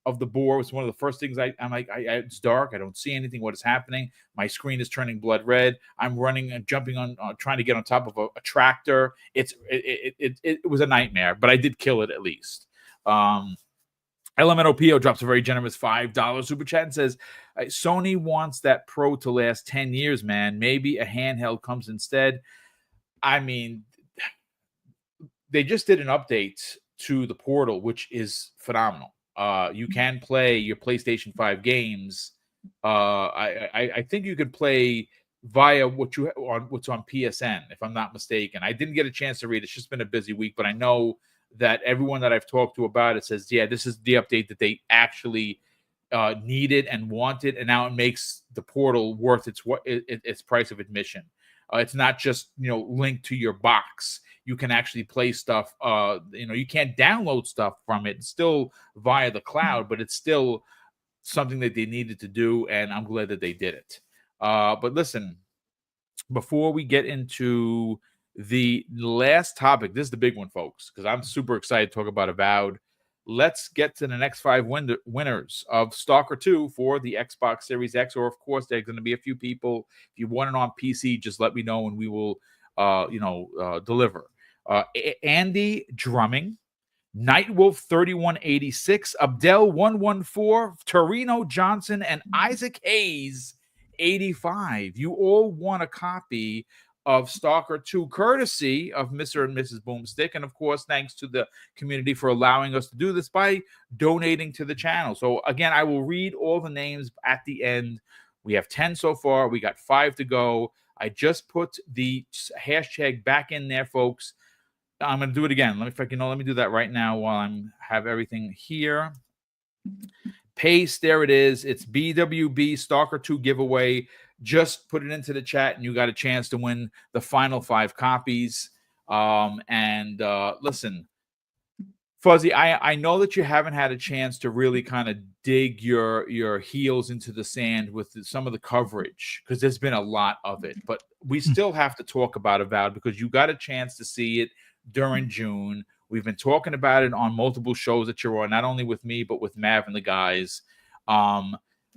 of the boar was one of the first things I'm like, it's dark. I don't see anything. What is happening? My screen is turning blood red. I'm running and jumping on, trying to get on top of a tractor. It was a nightmare, but I did kill it at least. LMNOPO drops a very generous $5 super chat and says, Sony wants that Pro to last 10 years, man. Maybe a handheld comes instead. I mean, they just did an update to the Portal, which is phenomenal. You can play your PlayStation 5 games. I think you could play via what's on PSN, if I'm not mistaken. I didn't get a chance to read it. It's just been a busy week, but I know that everyone that I've talked to about it says, yeah, this is the update that they actually needed and wanted, and now it makes the Portal worth its price of admission. It's not just linked to your box. You can actually play stuff. You can't download stuff from it. It's still via the cloud, but it's still something that they needed to do, and I'm glad that they did it. But listen, before we get into the last topic, this is the big one, folks, because I'm super excited to talk about Avowed. Let's get to the next 5 winners of Stalker 2 for the Xbox Series X, or of course, there's going to be a few people. If you want it on PC, just let me know, and we will, deliver. Andy Drumming, Nightwolf 3186, Abdel 114, Torino Johnson, and Isaac Hayes 85. You all won a copy of Stalker 2, courtesy of Mr. and Mrs. Boomstick. And of course, thanks to the community for allowing us to do this by donating to the channel. So again, I will read all the names at the end. We have 10 so far. We got 5 to go. I just put the hashtag back in there, folks. I'm going to do it again. Let me do that right now while I have everything here. Paste, there it is. It's BWB Stalker 2 giveaway. Just put it into the chat, and you got a chance to win the final 5 copies. Listen, Fuzzy, I know that you haven't had a chance to really kind of dig your heels into the sand with some of the coverage, because there's been a lot of it. But we still have to talk about Avowed because you got a chance to see it during June. We've been talking about it on multiple shows that you're on, not only with me, but with Mav and the guys.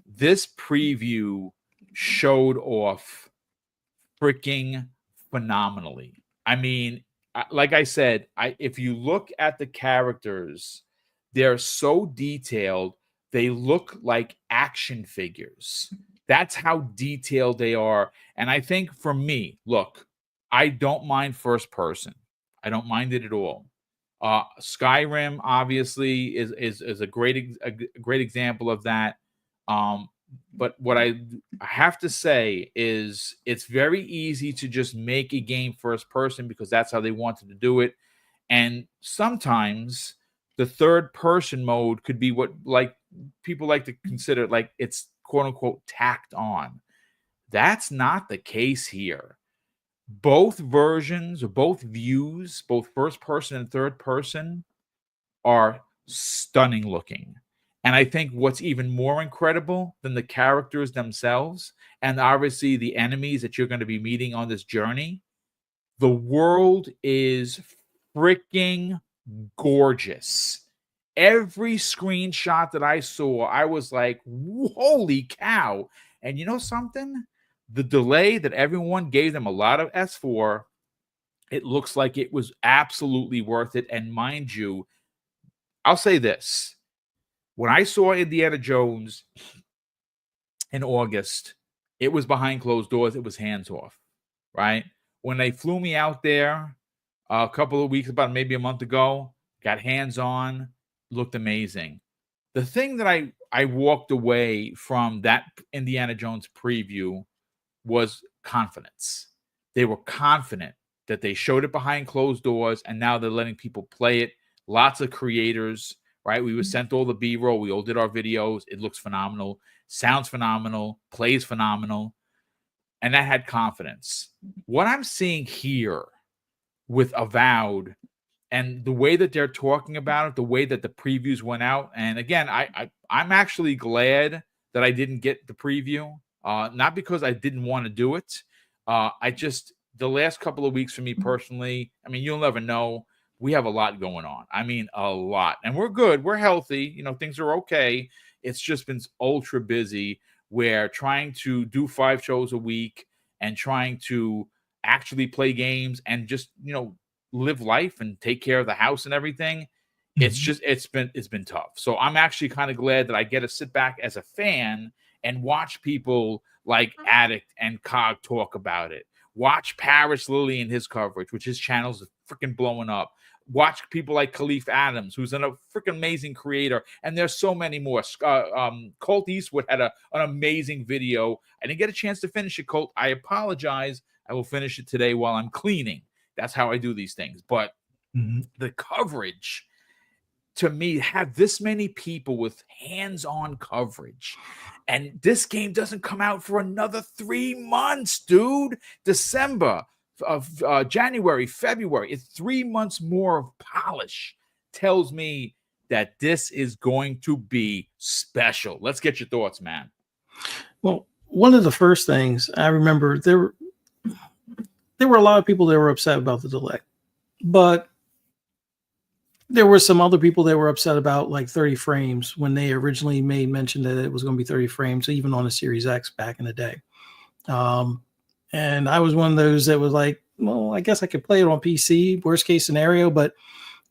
This preview showed off freaking phenomenally. I mean, like I said, if you look at the characters, they're so detailed. They look like action figures. That's how detailed they are. And I think for me, look, I don't mind first person. I don't mind it at all. Skyrim obviously is a great example of that. But what I have to say is it's very easy to just make a game first person because that's how they wanted to do it. And sometimes the third person mode could be what people like to consider like it's quote unquote tacked on. That's not the case here. Both versions or both views, both first person and third person, are stunning looking. And I think what's even more incredible than the characters themselves, and obviously the enemies that you're going to be meeting on this journey, the world is freaking gorgeous. Every screenshot that I saw, I was like, holy cow. And you know something? The delay that everyone gave them a lot of S for, it looks like it was absolutely worth it. And mind you, I'll say this. When I saw Indiana Jones in August, it was behind closed doors. It was hands off, right? When they flew me out there a couple of weeks, about maybe a month ago, got hands on, looked amazing. The thing that I walked away from that Indiana Jones preview was confidence. They were confident that they showed it behind closed doors, and now they're letting people play it. Lots of creators, right? We were sent all the B-roll. We all did our videos. It looks phenomenal, sounds phenomenal, plays phenomenal, and that had confidence. What I'm seeing here with Avowed and the way that they're talking about it, the way that the previews went out, and again, I'm actually glad that I didn't get the preview, not because I didn't want to do it. The last couple of weeks for me personally, I mean, you'll never know. We have a lot going on. I mean, a lot. And we're good. We're healthy. You know, things are okay. It's just been ultra busy where trying to do 5 shows a week and trying to actually play games and just, you know, live life and take care of the house and everything. It's been tough. So I'm actually kind of glad that I get to sit back as a fan and watch people like Addict and Cog talk about it. Watch Paris Lilly and his coverage, which his channel's freaking blowing up. Watch people like Khalif Adams, who's a freaking amazing creator, and there's so many more. Colt Eastwood had an amazing video. I didn't get a chance to finish it, Colt. I apologize. I will finish it today while I'm cleaning. That's how I do these things. But the coverage, to me, have this many people with hands-on coverage, and this game doesn't come out for another 3 months, dude. December, January, February. It's 3 months more of polish. Tells me that this is going to be special. Let's get your thoughts, man. Well, one of the first things I remember, there were a lot of people that were upset about the delay, but there were some other people that were upset about like 30 frames when they originally made mention that it was going to be 30 frames, even on a Series X back in the day. And I was one of those that was like, well, I guess I could play it on PC, worst case scenario, but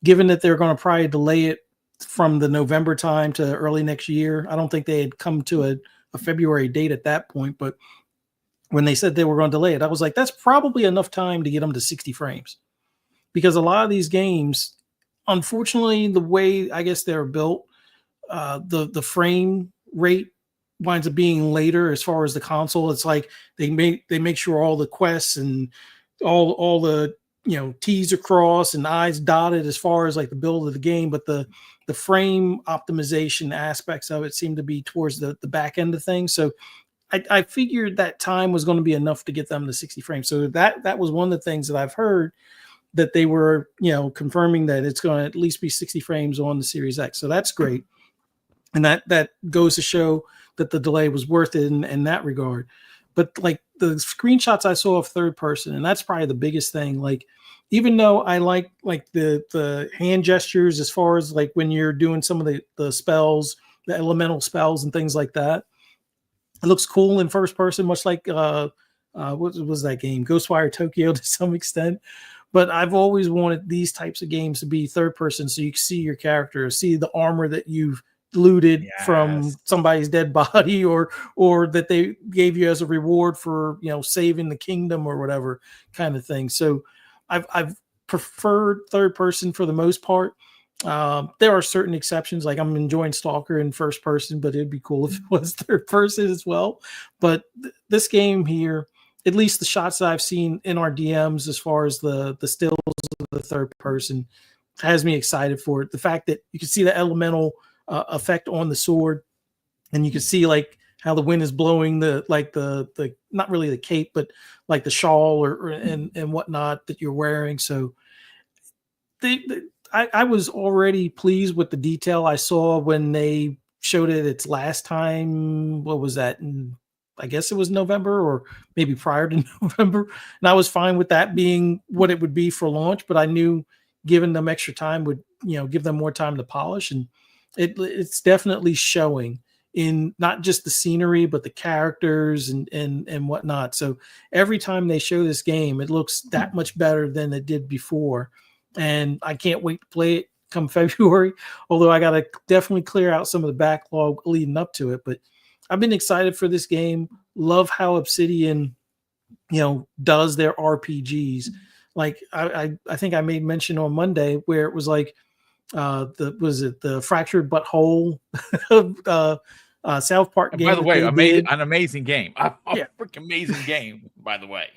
given that they're going to probably delay it from the November time to early next year, I don't think they had come to a February date at that point, but when they said they were going to delay it, I was like, that's probably enough time to get them to 60 frames, because a lot of these games, unfortunately, the way I guess they're built, the frame rate winds up being later as far as the console. It's like they make sure all the quests and all the, you know, T's are crossed and I's dotted as far as like the build of the game, but the frame optimization aspects of it seem to be towards the back end of things. So I figured that time was going to be enough to get them to 60 frames. So that was one of the things that I've heard, that they were, you know, confirming that it's going to at least be 60 frames on the Series X. So that's great. And that goes to show that the delay was worth it in that regard. But like the screenshots I saw of third person, and that's probably the biggest thing. Like, even though I like the hand gestures as far as like when you're doing some of the spells, the elemental spells and things like that, it looks cool in first person, much like what was that game? Ghostwire Tokyo to some extent. But I've always wanted these types of games to be third person, so you can see your character, see the armor that you've looted from somebody's dead body, or that they gave you as a reward for, you know, saving the kingdom or whatever kind of thing. So I've preferred third person for the most part. There are certain exceptions, like I'm enjoying Stalker in first person, but it'd be cool if it was third person as well. But this game here, at least the shots that I've seen in our DMs, as far as the stills of the third person, has me excited for it. The fact that you can see the elemental effect on the sword, and you can see like how the wind is blowing the not really the cape, but like the shawl and whatnot that you're wearing. So I was already pleased with the detail I saw when they showed it its last time. What was that? I guess it was November or maybe prior to November. And I was fine with that being what it would be for launch, but I knew giving them extra time would, give them more time to polish. And it's definitely showing in not just the scenery, but the characters and whatnot. So every time they show this game, it looks that much better than it did before. And I can't wait to play it come February, although I got to definitely clear out some of the backlog leading up to it. But I've been excited for this game. Love how Obsidian, does their RPGs. Like I think I made mention on Monday where it was like the Fractured But Whole South Park game. By the way, an amazing game. A Yeah. freaking amazing game, by the way.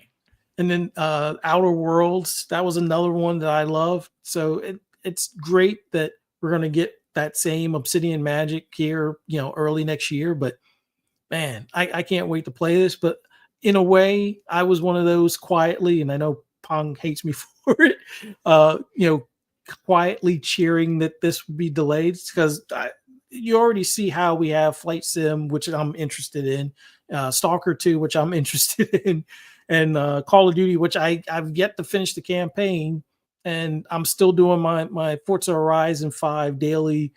And then Outer Worlds, that was another one that I love. So it's great that we're going to get that same Obsidian magic here, early next year. But man, I can't wait to play this. But in a way, I was one of those quietly, and I know Pong hates me for it, quietly cheering that this would be delayed because you already see how we have Flight Sim, which I'm interested in, Stalker 2, which I'm interested in, and Call of Duty, which I've yet to finish the campaign, and I'm still doing my Forza Horizon 5 daily,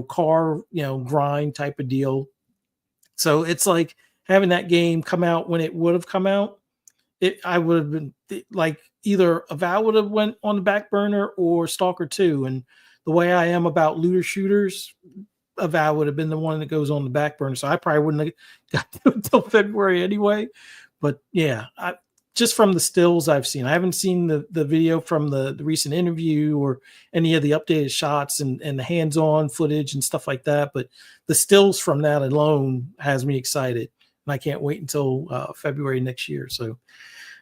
car, grind type of deal. So it's like having that game come out when it would have come out. I would have been like either Avowed would have went on the back burner or Stalker 2. And the way I am about looter shooters, Avowed would have been the one that goes on the back burner. So I probably wouldn't have got to it until February anyway. But yeah, just from the stills I've seen, I haven't seen the video from the recent interview or any of the updated shots and the hands-on footage and stuff like that. But the stills from that alone has me excited. And I can't wait until February next year. So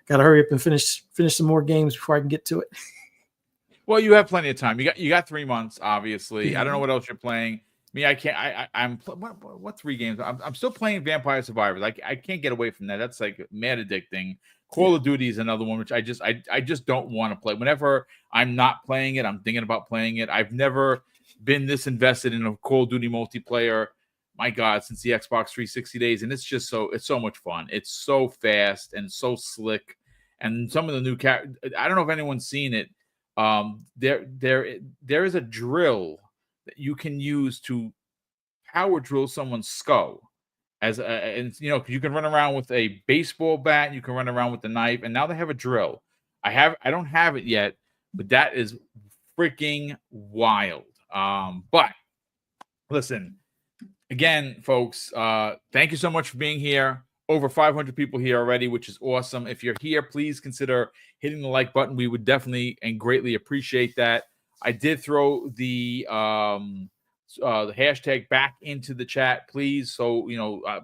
got to hurry up and finish some more games before I can get to it. Well, you have plenty of time. You got 3 months, obviously. Yeah. I don't know what else you're playing. Me, I can't. I'm what 3 games? I'm still playing Vampire Survivors. I can't get away from that. That's like mad addicting. Call of Duty is another one which I just don't want to play. Whenever I'm not playing it, I'm thinking about playing it. I've never been this invested in a Call of Duty multiplayer. My God, since the Xbox 360 days, and it's so much fun. It's so fast and so slick, and some of the new I don't know if anyone's seen it. There is a drill that you can use to power drill someone's skull. And you can run around with a baseball bat, you can run around with the knife, and now they have a drill. I don't have it yet, but that is freaking wild. But listen, again, folks, thank you so much for being here. Over 500 people here already, which is awesome. If you're here, please consider hitting the like button. We would definitely and greatly appreciate that. I did throw the hashtag back into the chat, please. So,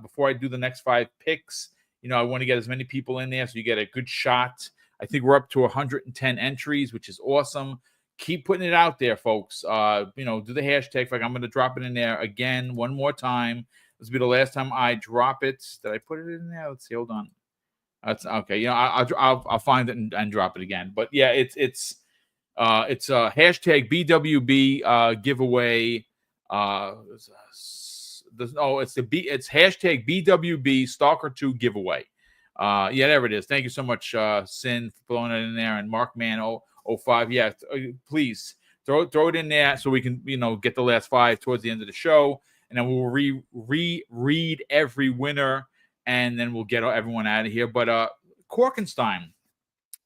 before I do the next 5 picks, I want to get as many people in there so you get a good shot. I think we're up to 110 entries, which is awesome. Keep putting it out there, folks. Do the hashtag. Like I'm going to drop it in there again one more time. This will be the last time I drop it. Did I put it in there? Let's see. Hold on. That's okay. I'll find it and drop it again. But yeah, it's hashtag BWB giveaway. It's hashtag BWB Stalker 2 giveaway. Yeah, there it is. Thank you so much, Sin, for throwing it in there, and Markman 05. Yeah, please throw it in there so we can get the last 5 towards the end of the show, and then we'll read every winner, and then we'll get everyone out of here. But Korkenstein,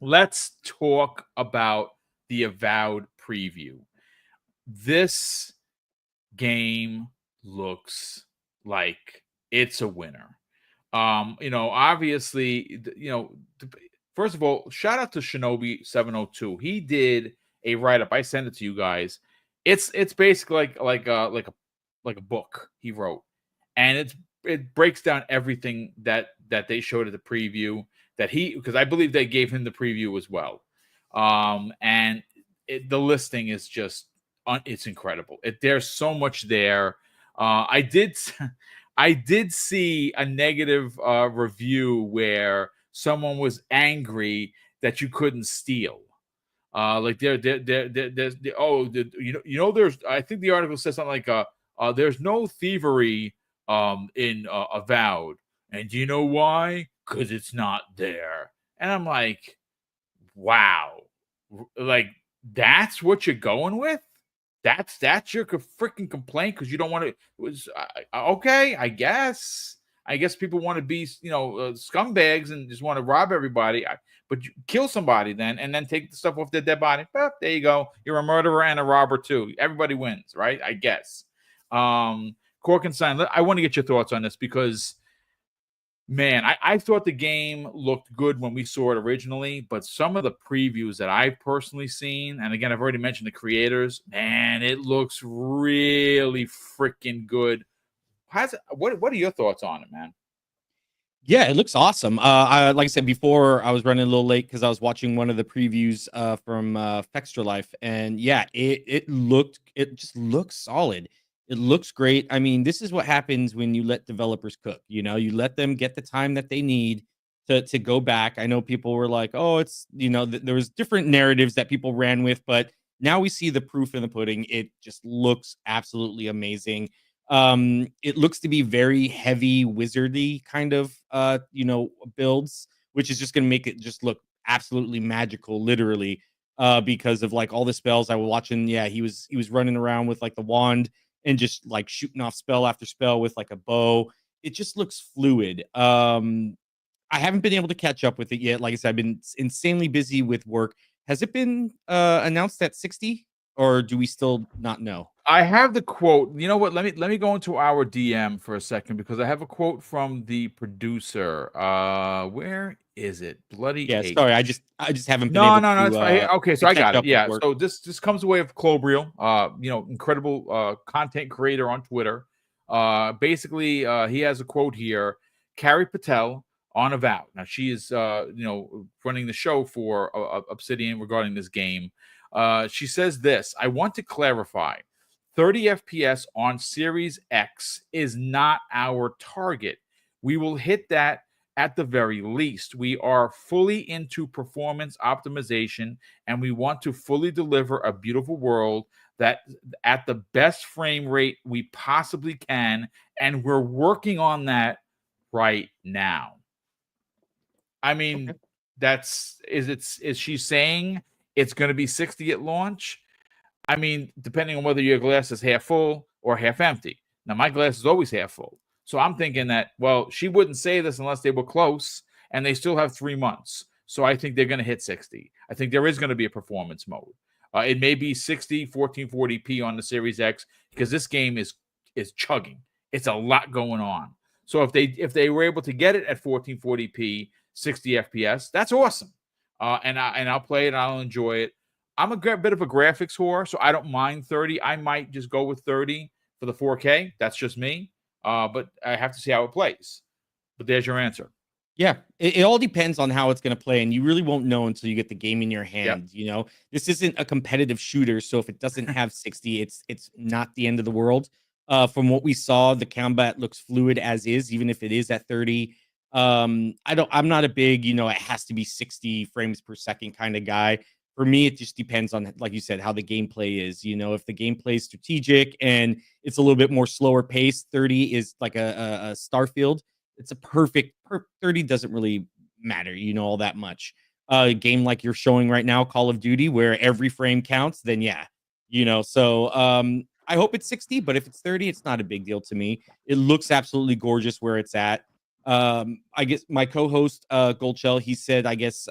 let's talk about the Avowed preview. This game looks like it's a winner. Obviously, first of all, shout out to Shinobi 702. He did a write-up. I sent it to you guys. It's basically like a book he wrote, and it breaks down everything that they showed at the preview because I believe they gave him the preview as well. And the listing is just it's incredible. There's so much there. I did see a negative review where someone was angry that you couldn't steal. Like there's I think the article says something like there's no thievery in Avowed, and do you know why? Because it's not there. And I'm like, wow, like that's what you're going with? That's your freaking complaint because you don't want to. Was okay, I guess. I guess people want to be, scumbags and just want to rob everybody. But you kill somebody then, and then take the stuff off their dead body. There you go. You're a murderer and a robber too. Everybody wins, right? I guess. Cork and Sign. I want to get your thoughts on this because, man, I thought the game looked good when we saw it originally, but some of the previews that I've personally seen, and again, I've already mentioned the creators, man, it looks really freaking good. What are your thoughts on it, man? Yeah, it looks awesome. Like I said before, I was running a little late because I was watching one of the previews from Fextra Life, and yeah, it just looks solid. It looks great. I mean, this is what happens when you let developers cook. You let them get the time that they need to go back. I know people were like, "Oh, it's there was different narratives that people ran with," but now we see the proof in the pudding. It just looks absolutely amazing. It looks to be very heavy wizardy kind of builds, which is just going to make it just look absolutely magical, literally, because of like all the spells I was watching. Yeah, he was running around with like the wand and just like shooting off spell after spell with like a bow. It just looks fluid. I haven't been able to catch up with it yet. Like I said, I've been insanely busy with work. Has it been announced at 60, or do we still not know? I have the quote. You know what? Let me go into our DM for a second because I have a quote from the producer. Where is it? Bloody Yeah, H. sorry, I just haven't been No, able no, no, to it's fine. Okay, so I catch got it. up with Yeah. work. So this comes away of Clobriel, incredible content creator on Twitter. Basically, he has a quote here. Carrie Patel on Avowed. Now she is running the show for Obsidian regarding this game. She says this. I want to clarify. 30 FPS on Series X is not our target. We will hit that at the very least. We are fully into performance optimization and we want to fully deliver a beautiful world that at the best frame rate we possibly can. And we're working on that right now. I Okay. mean, is she saying it's going to be 60 at launch? I mean, depending on whether your glass is half full or half empty. Now, my glass is always half full. So I'm thinking that, well, she wouldn't say this unless they were close and they still have 3 months. So I think they're going to hit 60. I think there is going to be a performance mode. It may be 60, 1440p on the Series X because this game is chugging. It's a lot going on. So if they were able to get it at 1440p, 60 FPS, that's awesome. And I'll play it. And I'll enjoy it. I'm a bit of a graphics whore, so I don't mind 30. I might just go with 30 for the 4K. That's just me. But I have to see how it plays. But there's your answer. Yeah, it all depends on how it's going to play, and you really won't know until you get the game in your Yep. hand. This isn't a competitive shooter, so if it doesn't have 60, it's not the end of the world. From what we saw, the combat looks fluid as is, even if it is at 30. I'm not a big, it has to be 60 frames per second kind of guy. For me, it just depends on, like you said, how the gameplay is. If the gameplay is strategic and it's a little bit more slower pace, 30 is like a Starfield. It's a perfect 30 doesn't really matter, all that much. A game like you're showing right now, Call of Duty, where every frame counts, then yeah, So I hope it's 60, but if it's 30, it's not a big deal to me. It looks absolutely gorgeous where it's at. I guess my co-host Goldshell, he said, I guess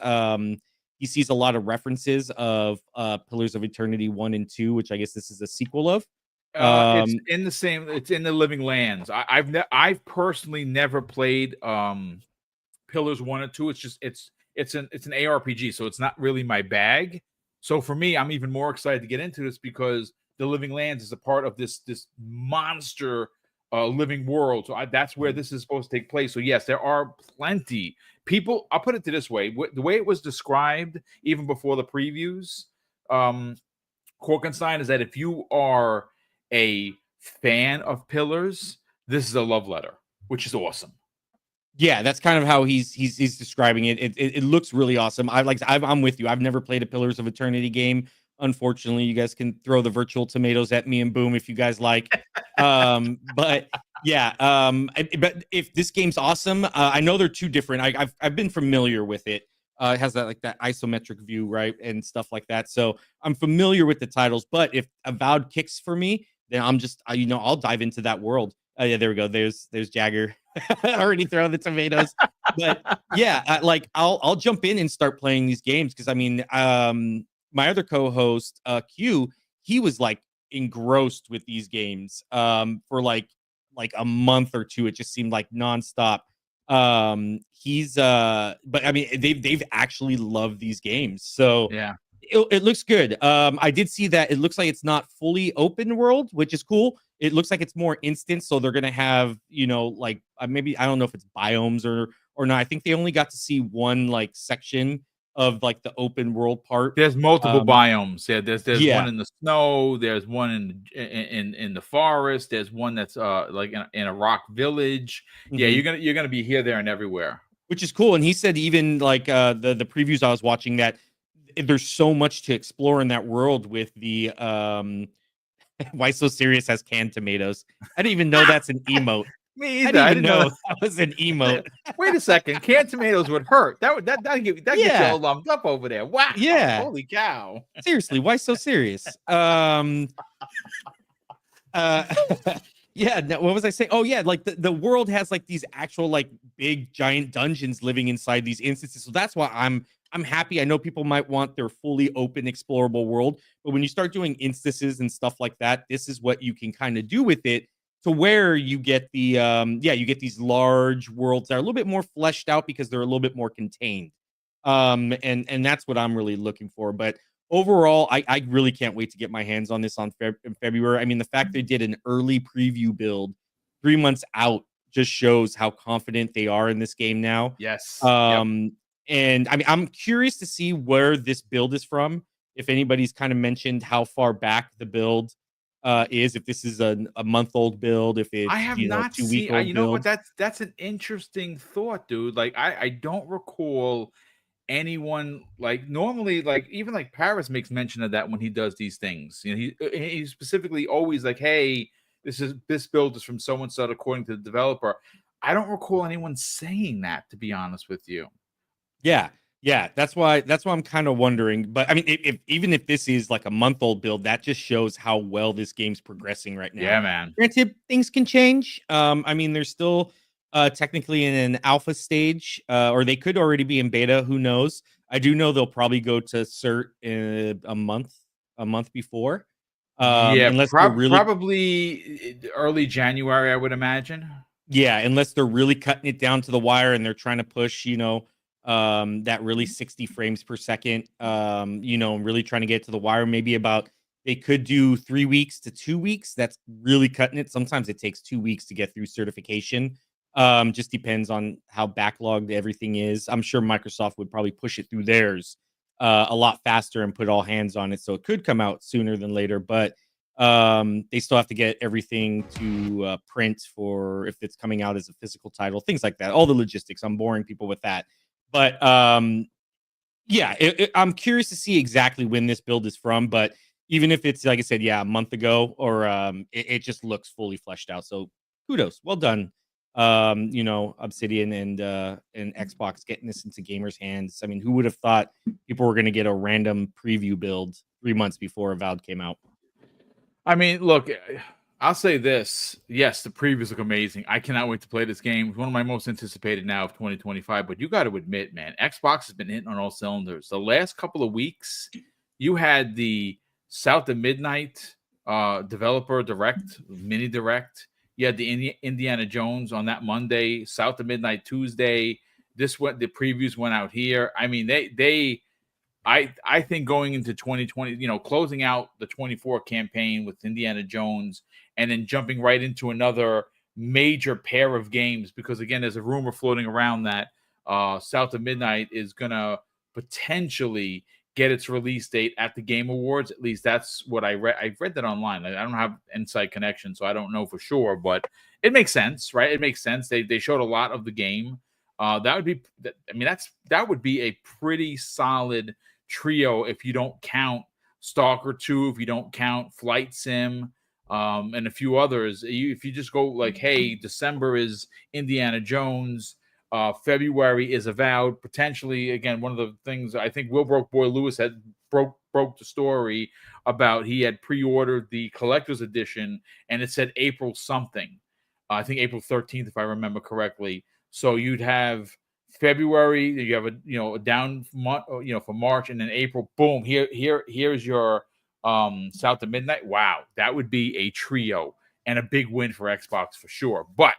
he sees a lot of references of Pillars of Eternity 1 and 2, which I guess this is a sequel of. It's in the same. It's in the Living Lands. I've personally never played Pillars 1 and 2. It's an ARPG, so it's not really my bag. So for me, I'm even more excited to get into this because the Living Lands is a part of this monster living world. So that's where this is supposed to take place. So yes, there are plenty people. I'll put it to this way: the way it was described, even before the previews, Korkenstein, is that if you are a fan of Pillars, this is a love letter, which is awesome. Yeah, that's kind of how he's describing it. It looks really awesome. I'm with you. I've never played a Pillars of Eternity game. Unfortunately, you guys can throw the virtual tomatoes at me and boom if you guys like. But yeah, but if this game's awesome, I know they're two different. I've been familiar with it. It has that like that isometric view, right, and stuff like that. So I'm familiar with the titles. But if Avowed kicks for me, then I'm just I'll dive into that world. Yeah, there we go. There's Jagger. Already throwing the tomatoes. But yeah, I'll jump in and start playing these games because I mean, my other co-host, Q, he was like engrossed with these games for like a month or two. It just seemed like nonstop. He's but I mean they've actually loved these games. So Yeah. it looks good. I did see that it looks like it's not fully open world, which is cool. It looks like it's more instant, so they're gonna have like maybe I don't know if it's biomes or not. I think they only got to see one like section of like the open world part. There's multiple biomes. Yeah, there's Yeah. one in the snow. There's one in the forest. There's one that's like in a rock village. Yeah, Mhm. you're gonna be here, there, and everywhere. Which is cool. And he said even like the previews I was watching that there's so much to explore in that world with the why so serious has canned tomatoes. I didn't even know that's an emote. Me I either. didn't I even didn't know know that. that was an emote. Wait a second. Canned tomatoes would hurt. That get you Yeah. all lumped up over there. Wow. Yeah. Holy cow. Seriously, why so serious? Uh yeah, no, what was I saying? Oh yeah, like the world has like these actual like big giant dungeons living inside these instances. So that's why I'm happy. I know people might want their fully open explorable world, but when you start doing instances and stuff like that, this is what you can kind of do with it to where you get the you get these large worlds that are a little bit more fleshed out because they're a little bit more contained. And that's what I'm really looking for. But overall, I really can't wait to get my hands on this in February. I mean, the fact they did an early preview build 3 months out just shows how confident they are in this game now. Yes. Yep. And I mean, I'm curious to see where this build is from. If anybody's kind of mentioned how far back the build is, if this is a month-old build, if it's I have not 2-week seen. old You know what? build. That's an interesting thought, dude. Like I don't recall anyone like normally like even like Paris makes mention of that when he does these things. He specifically always like, hey, this build is from so and so according to the developer. I don't recall anyone saying that, to be honest with you. Yeah, that's why I'm kind of wondering. But I mean, if even if this is like a month-old build, that just shows how well this game's progressing right now. Yeah, man. Granted, things can change. I mean, they're still technically in an alpha stage, or they could already be in beta. Who knows? I do know they'll probably go to cert in a month before. Yeah, Unless they're really probably early January, I would imagine. Yeah, unless they're really cutting it down to the wire and they're trying to push, that really 60 frames per second, really trying to get to the wire. Maybe they could do 3 weeks to 2 weeks. That's really cutting it. Sometimes it takes 2 weeks to get through certification. Just depends on how backlogged everything is. I'm sure Microsoft would probably push it through theirs a lot faster and put all hands on it. So it could come out sooner than later, but they still have to get everything to print for if it's coming out as a physical title, things like that, all the logistics. I'm boring people with that, but yeah, I'm curious to see exactly when this build is from. But even if it's like I said, yeah, a month ago, or it just looks fully fleshed out. So kudos, well done. Obsidian and Xbox getting this into gamers' hands. I mean, who would have thought people were going to get a random preview build 3 months before Avowed came out? I mean, look, I'll say this. Yes, the previews look amazing. I cannot wait to play this game. It's one of my most anticipated now of 2025. But you got to admit, man, Xbox has been hitting on all cylinders. The last couple of weeks, you had the South of Midnight developer direct, mini direct. You had the Indiana Jones on that Monday, South of Midnight Tuesday. The previews went out here. I mean, I think going into 2020, closing out the 24 campaign with Indiana Jones and then jumping right into another major pair of games, because again, there's a rumor floating around that South of Midnight is going to potentially get its release date at the Game Awards. At least that's what I read. I've read that online. I don't have inside connection, so I don't know for sure, but it makes sense, right? It makes sense. They showed a lot of the game That would be, I mean, that would be a pretty solid trio if you don't count Stalker 2, if you don't count Flight Sim, and a few others. If you just go like, hey, December is Indiana Jones, February is Avowed. Potentially, again, one of the things I think Will Broke Boy Lewis had broke the story about, he had pre-ordered the collector's edition and it said April something. I think April 13th, if I remember correctly. So you'd have February, you have a down month, for March, and then April, boom, here's your South of Midnight. Wow, that would be a trio and a big win for Xbox for sure. But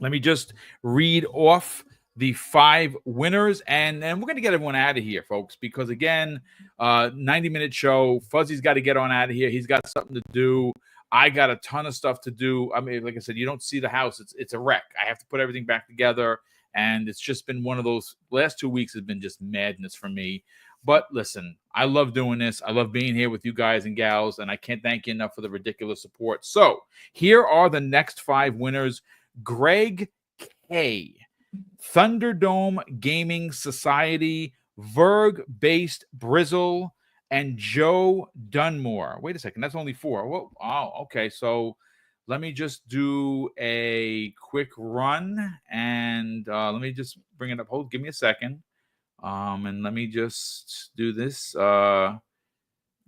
let me just read off the 5 winners, and then we're going to get everyone out of here, folks, because again, 90-minute show. Fuzzy's got to get on out of here. He's got something to do. I got a ton of stuff to do. I mean, like I said, you don't see the house. It's a wreck. I have to put everything back together, and it's just been one of those last 2 weeks has been just madness for me. But listen, I love doing this. I love being here with you guys and gals, and I can't thank you enough for the ridiculous support. So here are the next 5 winners. Greg K, Thunderdome Gaming Society, Verg-based Brizzle, and Joe Dunmore. Wait a second, that's only 4. Whoa, oh, okay. So let me just do a quick run, and let me just bring it up. Hold, give me a second, and let me just do this. Okay,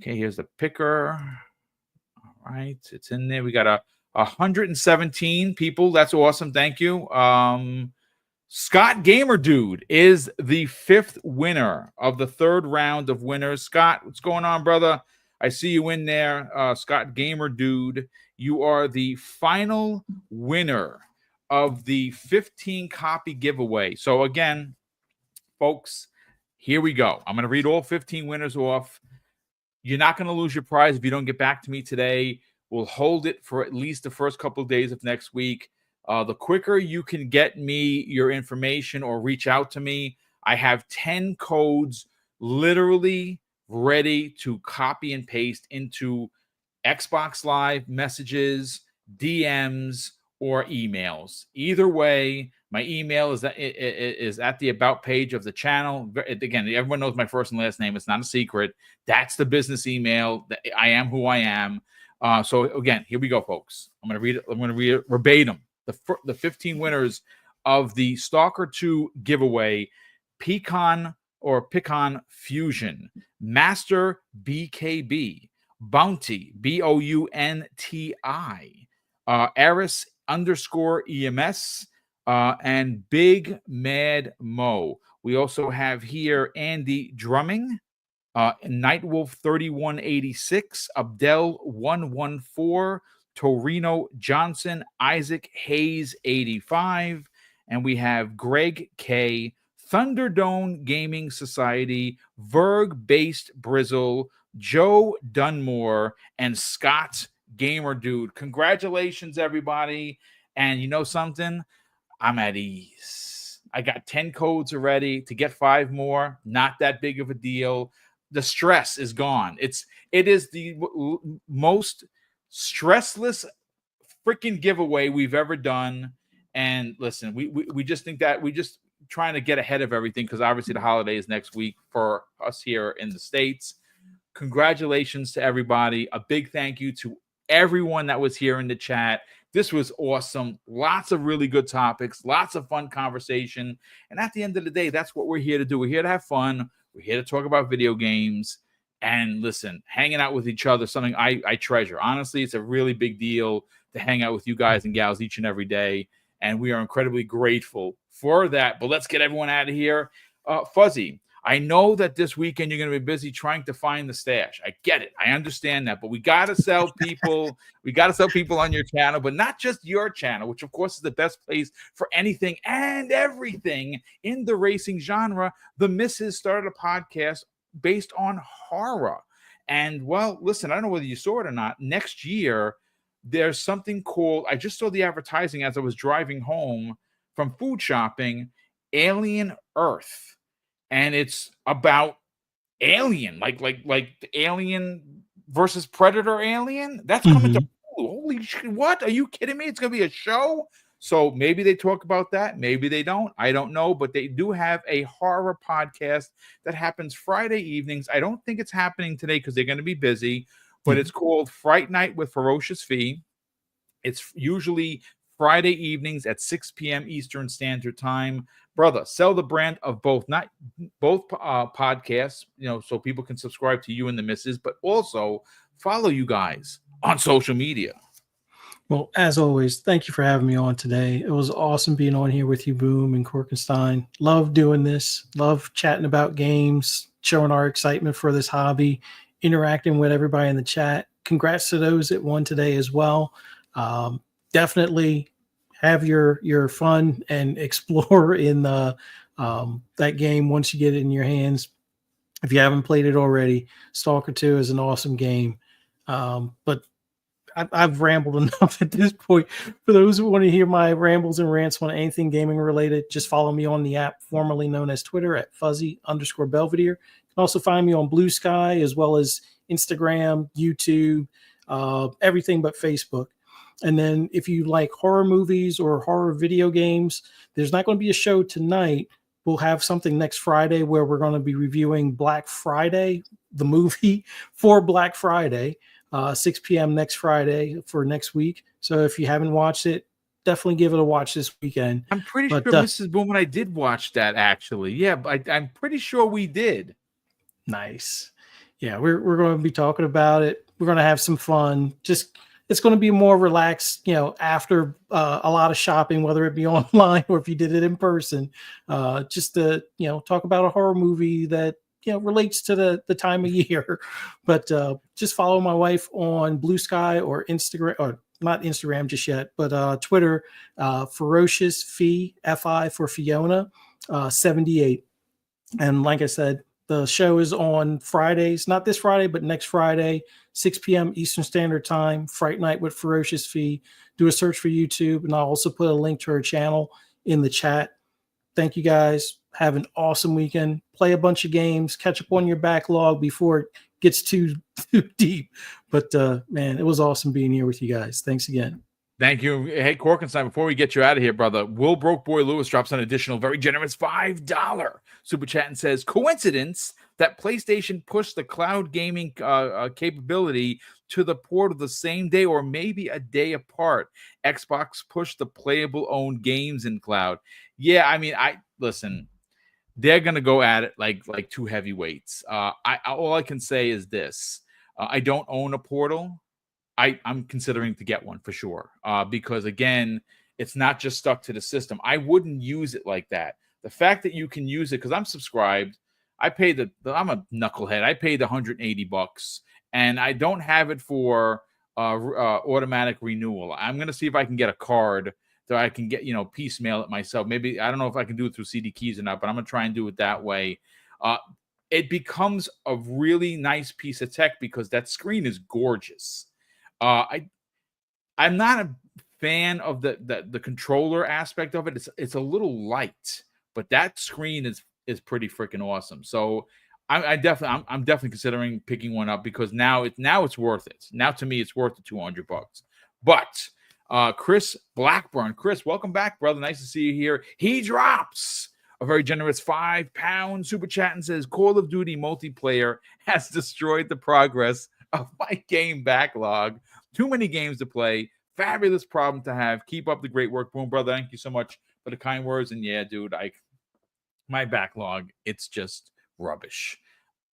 here's the picker. All right, it's in there. We got 117 people. That's awesome. Thank you. Scott Gamer Dude is the 5th winner of the 3rd round of winners. Scott, what's going on, brother? I see you in there. Scott Gamer Dude, you are the final winner of the 15 copy giveaway. So again, folks, here we go. I'm going to read all 15 winners off. You're not going to lose your prize if you don't get back to me today. We'll hold it for at least the first couple of days of next week. The quicker you can get me your information or reach out to me, I have 10 codes literally ready to copy and paste into Xbox Live messages, DMs, or emails. Either way, my email is at the About page of the channel. Again, everyone knows my first and last name. It's not a secret. That's the business email. I am who I am. So again, here we go, folks. I'm going to read it. I'm going to read it verbatim. The 15 winners of the Stalker 2 giveaway: Pecan Fusion, Master BKB, Bounty BOUNTI, Eris _EMS, and Big Mad Mo. We also have here Andy Drumming, Nightwolf 3186, Abdel 114, Torino Johnson, Isaac Hayes 85, and we have Greg K, Thunderdome Gaming Society, Verg-based Brizzle, Joe Dunmore, and Scott Gamer Dude. Congratulations, everybody. And you know something? I'm at ease. I got 10 codes already. To get 5 more, not that big of a deal. The stress is gone. It is the most stressless freaking giveaway we've ever done. And listen, we just think that we just trying to get ahead of everything, because obviously the holiday is next week for us here in the States. Congratulations to everybody. A big thank you to everyone that was here in the chat. This was awesome. Lots of really good topics, lots of fun conversation. And at the end of the day, that's what we're here to do. We're here to have fun. We're here to talk about video games. And listen, hanging out with each other, something I treasure. Honestly, it's a really big deal to hang out with you guys and gals each and every day. And we are incredibly grateful for that. But let's get everyone out of here. Fuzzy, I know that this weekend you're going to be busy trying to find the stash. I get it. I understand that. But we got to sell people. We got to sell people on your channel, but not just your channel, which, of course, is the best place for anything and everything in the racing genre. The Missus started a podcast based on horror. And, well, listen, I don't know whether you saw it or not. Next year, there's something called, I just saw the advertising as I was driving home from food shopping, Alien Earth. And it's about Alien, like the Alien versus Predator Alien. That's coming to Hulu. Holy shit, what? Are you kidding me? It's going to be a show? So maybe they talk about that. Maybe they don't. I don't know. But they do have a horror podcast that happens Friday evenings. I don't think it's happening today because they're going to be busy, but it's called Fright Night with Ferocious Fee. It's usually Friday evenings at 6 p.m. Eastern Standard Time. Brother, sell the brand of both, not both podcasts, so people can subscribe to you and the missus, but also follow you guys on social media. Well, as always, thank you for having me on today. It was awesome being on here with you, Boom and Korkenstein. Love doing this. Love chatting about games, showing our excitement for this hobby, interacting with everybody in the chat. Congrats to those that won today as well. Definitely have your fun and explore in the that game once you get it in your hands. If you haven't played it already, Stalker 2 is an awesome game. But I've rambled enough at this point. For those who want to hear my rambles and rants on anything gaming related, just follow me on the app formerly known as Twitter at @fuzzy_Belvedere. You can also find me on Blue Sky as well as Instagram, YouTube, everything but Facebook. And then if you like horror movies or horror video games, there's not going to be a show tonight. We'll have something next Friday where we're going to be reviewing Black Friday, the movie for Black Friday. 6 p.m. next Friday for next week. So if you haven't watched it, definitely give it a watch this weekend. I'm pretty sure Mrs. Boom and I did watch that, actually. Yeah, but I'm pretty sure we did. Nice. Yeah, we're going to be talking about it. We're going to have some fun. Just it's going to be more relaxed, after a lot of shopping, whether it be online or if you did it in person. Just to talk about a horror movie that relates to the time of year. But just follow my wife on Blue Sky or Instagram, or not Instagram just yet, but Twitter, Ferocious Fee, Fi for Fiona, 78. And like I said, the show is on Fridays, not this Friday, but next Friday, 6 p.m. Eastern Standard Time, Fright Night with Ferocious Fee. Do a search for YouTube, and I'll also put a link to her channel in the chat. Thank you guys. Have an awesome weekend. Play a bunch of games. Catch up on your backlog before it gets too deep. But, man, it was awesome being here with you guys. Thanks again. Thank you. Hey, Korkenstein, before we get you out of here, brother, Will Broke Boy Lewis drops an additional very generous $5 super chat and says, coincidence that PlayStation pushed the cloud gaming capability to the portal the same day or maybe a day apart. Xbox pushed the playable owned games in cloud. Yeah, I mean, listen, they're going to go at it like two heavyweights. All I can say is this. I don't own a portal. I'm considering to get one for sure. Because again, it's not just stuck to the system. I wouldn't use it like that. The fact that you can use it, because I'm subscribed, I'm a knucklehead. I paid $180 and I don't have it for automatic renewal. I'm going to see if I can get a card so I can get, piecemeal it myself. Maybe, I don't know if I can do it through CD keys or not, but I'm going to try and do it that way. It becomes a really nice piece of tech because that screen is gorgeous. I'm not a fan of the controller aspect of it. It's a little light, but that screen is pretty freaking awesome. So I'm definitely considering picking one up because now it's worth it. Now to me it's worth the $200. But Chris Blackburn, Chris, welcome back, brother. Nice to see you here. He drops a very generous £5 super chat and says, Call of Duty multiplayer has destroyed the progress of my game backlog. Too many games to play. Fabulous problem to have. Keep up the great work, Boom, brother. Thank you so much for the kind words. And yeah, dude, my backlog, it's just rubbish.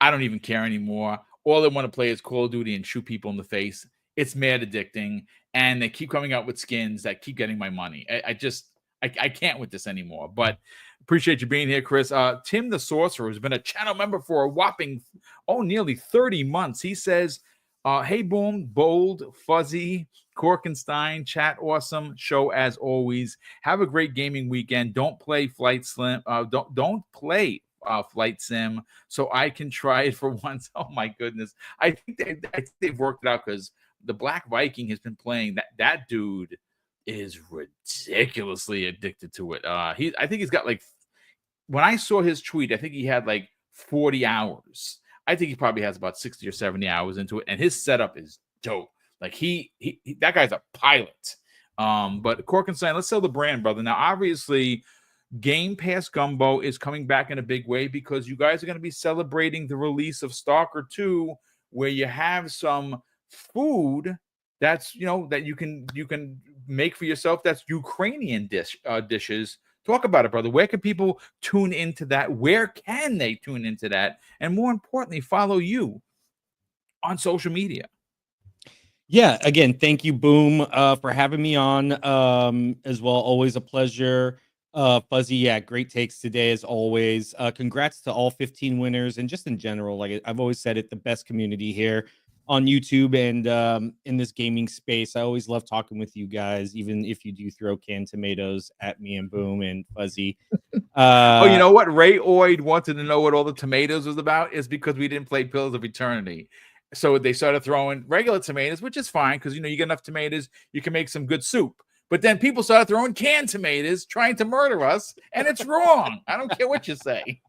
I don't even care anymore. All I want to play is Call of Duty and shoot people in the face. It's mad addicting. And they keep coming out with skins that keep getting my money. I can't with this anymore. But appreciate you being here, Chris. Tim the Sorcerer, who's been a channel member for a whopping, nearly 30 months. He says, hey, Boom, Bold, Fuzzy, Korkenstein, chat awesome, show as always. Have a great gaming weekend. Don't play Flight Sim. Don't play Flight Sim so I can try it for once. Oh, my goodness. I think they've worked it out because the Black Viking has been playing. That dude is ridiculously addicted to it. I think he's got when I saw his tweet, I think he had 40 hours. I think he probably has about 60 or 70 hours into it, and his setup is dope. That guy's a pilot. But Corkenstein, let's sell the brand, brother. Now, obviously, Game Pass Gumbo is coming back in a big way because you guys are going to be celebrating the release of Stalker 2, where you have some food that's that you can make for yourself. That's Ukrainian dishes. Talk about it, brother. Where can people tune into that? Where can they tune into that? And more importantly, follow you on social media. Yeah, again, thank you, Boom, for having me on as well. Always a pleasure. Fuzzy, yeah, great takes today as always. Congrats to all 15 winners, and just in general, like I've always said it, the best community here on YouTube and in this gaming space. I always love talking with you guys, even if you do throw canned tomatoes at me and Boom and Fuzzy. Oh, you know what? Ray Oid wanted to know what all the tomatoes was about is because we didn't play Pillars of Eternity. So they started throwing regular tomatoes, which is fine because, you get enough tomatoes, you can make some good soup. But then people started throwing canned tomatoes trying to murder us, and it's wrong. I don't care what you say.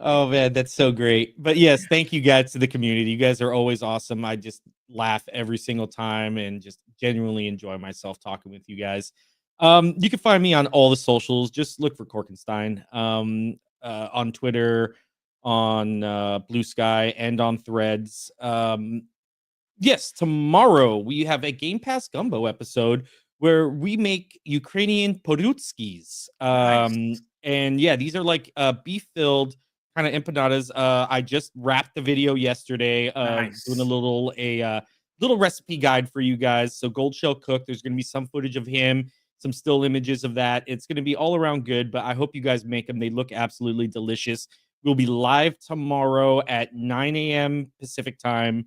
Oh, man, that's so great. But yes, thank you guys to the community. You guys are always awesome. I just laugh every single time and just genuinely enjoy myself talking with you guys. You can find me on all the socials. Just look for Corkenstein on Twitter, on Blue Sky, and on Threads. Yes, tomorrow we have a Game Pass Gumbo episode where we make Ukrainian porutskis. Nice. And yeah, these are like beef-filled kind of empanadas. I just wrapped the video yesterday, Nice. doing a little recipe guide for you guys. So Gold Shell Cook, there's going to be some footage of him, some still images of that. It's going to be all around good, but I hope you guys make them. They look absolutely delicious. We'll be live tomorrow at 9 a.m. Pacific time,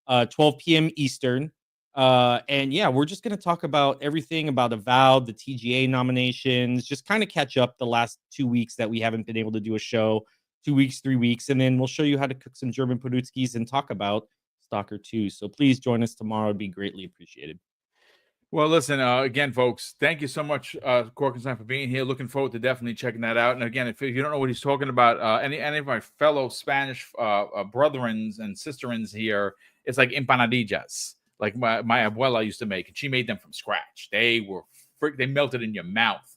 12 p.m. Eastern. And yeah, we're just going to talk about everything about Avowed, the TGA nominations, just kind of catch up the last 2 weeks that we haven't been able to do a show, 2 weeks, 3 weeks. And then we'll show you how to cook some German porutskis and talk about Stalker 2. So please join us tomorrow. It'd be greatly appreciated. Well, listen, again, folks, thank you so much, Corkenstein, for being here. Looking forward to definitely checking that out. And again, if you don't know what he's talking about, any of my fellow Spanish brethrens and sisterins here, it's like empanadillas, like my abuela used to make, and she made them from scratch. They melted in your mouth.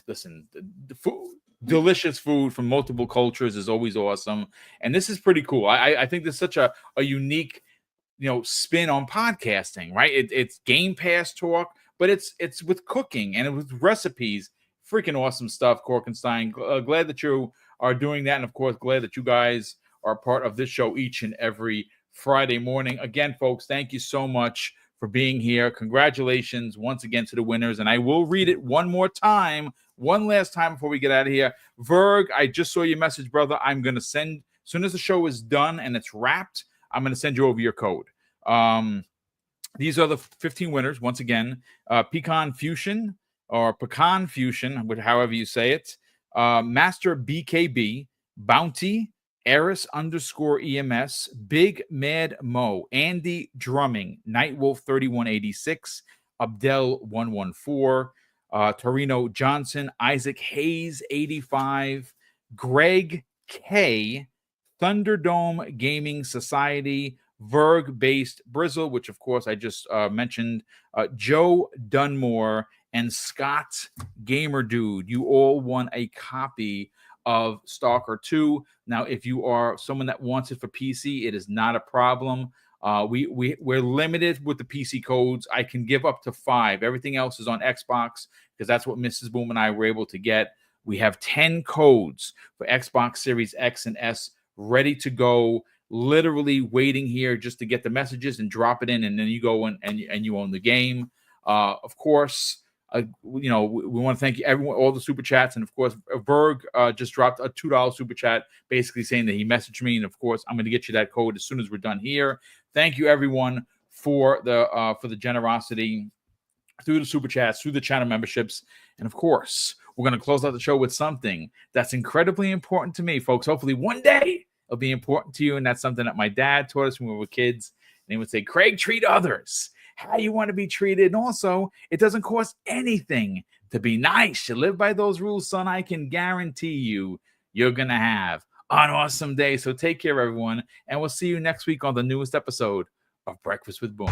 Listen, the food, delicious food from multiple cultures is always awesome. And this is pretty cool. I think this is such a unique spin on podcasting, right? It's Game Pass talk, but it's with cooking and with recipes. Freaking awesome stuff, Corkenstein. Glad that you are doing that, and of course, glad that you guys are part of this show each and every Friday morning. Again, folks, thank you so much for being here. Congratulations once again to the winners, and I will read it one last time before we get out of here. Verg, I just saw your message, brother. I'm going to send, as soon as the show is done and it's wrapped, I'm going to send you over your code. These are the 15 winners. Once again, Pecan Fusion, however you say it. Master BKB, Bounty, Eris _EMS, Big Mad Mo, Andy Drumming, Nightwolf 3186, Abdel 114, Torino Johnson, Isaac Hayes 85, Greg K, Thunderdome Gaming Society, Verg-based Brizzle, which of course I just mentioned, Joe Dunmore, and Scott Gamer Dude. You all won a copy of Stalker 2. Now, if you are someone that wants it for PC, it is not a problem. We're limited with the PC codes. I can give up to 5. Everything else is on Xbox because that's what Mrs. Boom and I were able to get. We have 10 codes for Xbox Series X and S ready to go, literally waiting here just to get the messages and drop it in, and then you go and you own the game. Of course, we want to thank you, everyone, all the super chats, and of course, Berg just dropped a $2 super chat, basically saying that he messaged me, and of course, I'm going to get you that code as soon as we're done here. Thank you, everyone, for the generosity through the super chats, through the channel memberships, and of course, we're going to close out the show with something that's incredibly important to me, folks. Hopefully, one day it'll be important to you, and that's something that my dad taught us when we were kids. And he would say, "Craig, treat others how you want to be treated. And also, it doesn't cost anything to be nice. You live by those rules, son. I can guarantee you're going to have an awesome day." So take care, everyone. And we'll see you next week on the newest episode of Breakfast with Boom.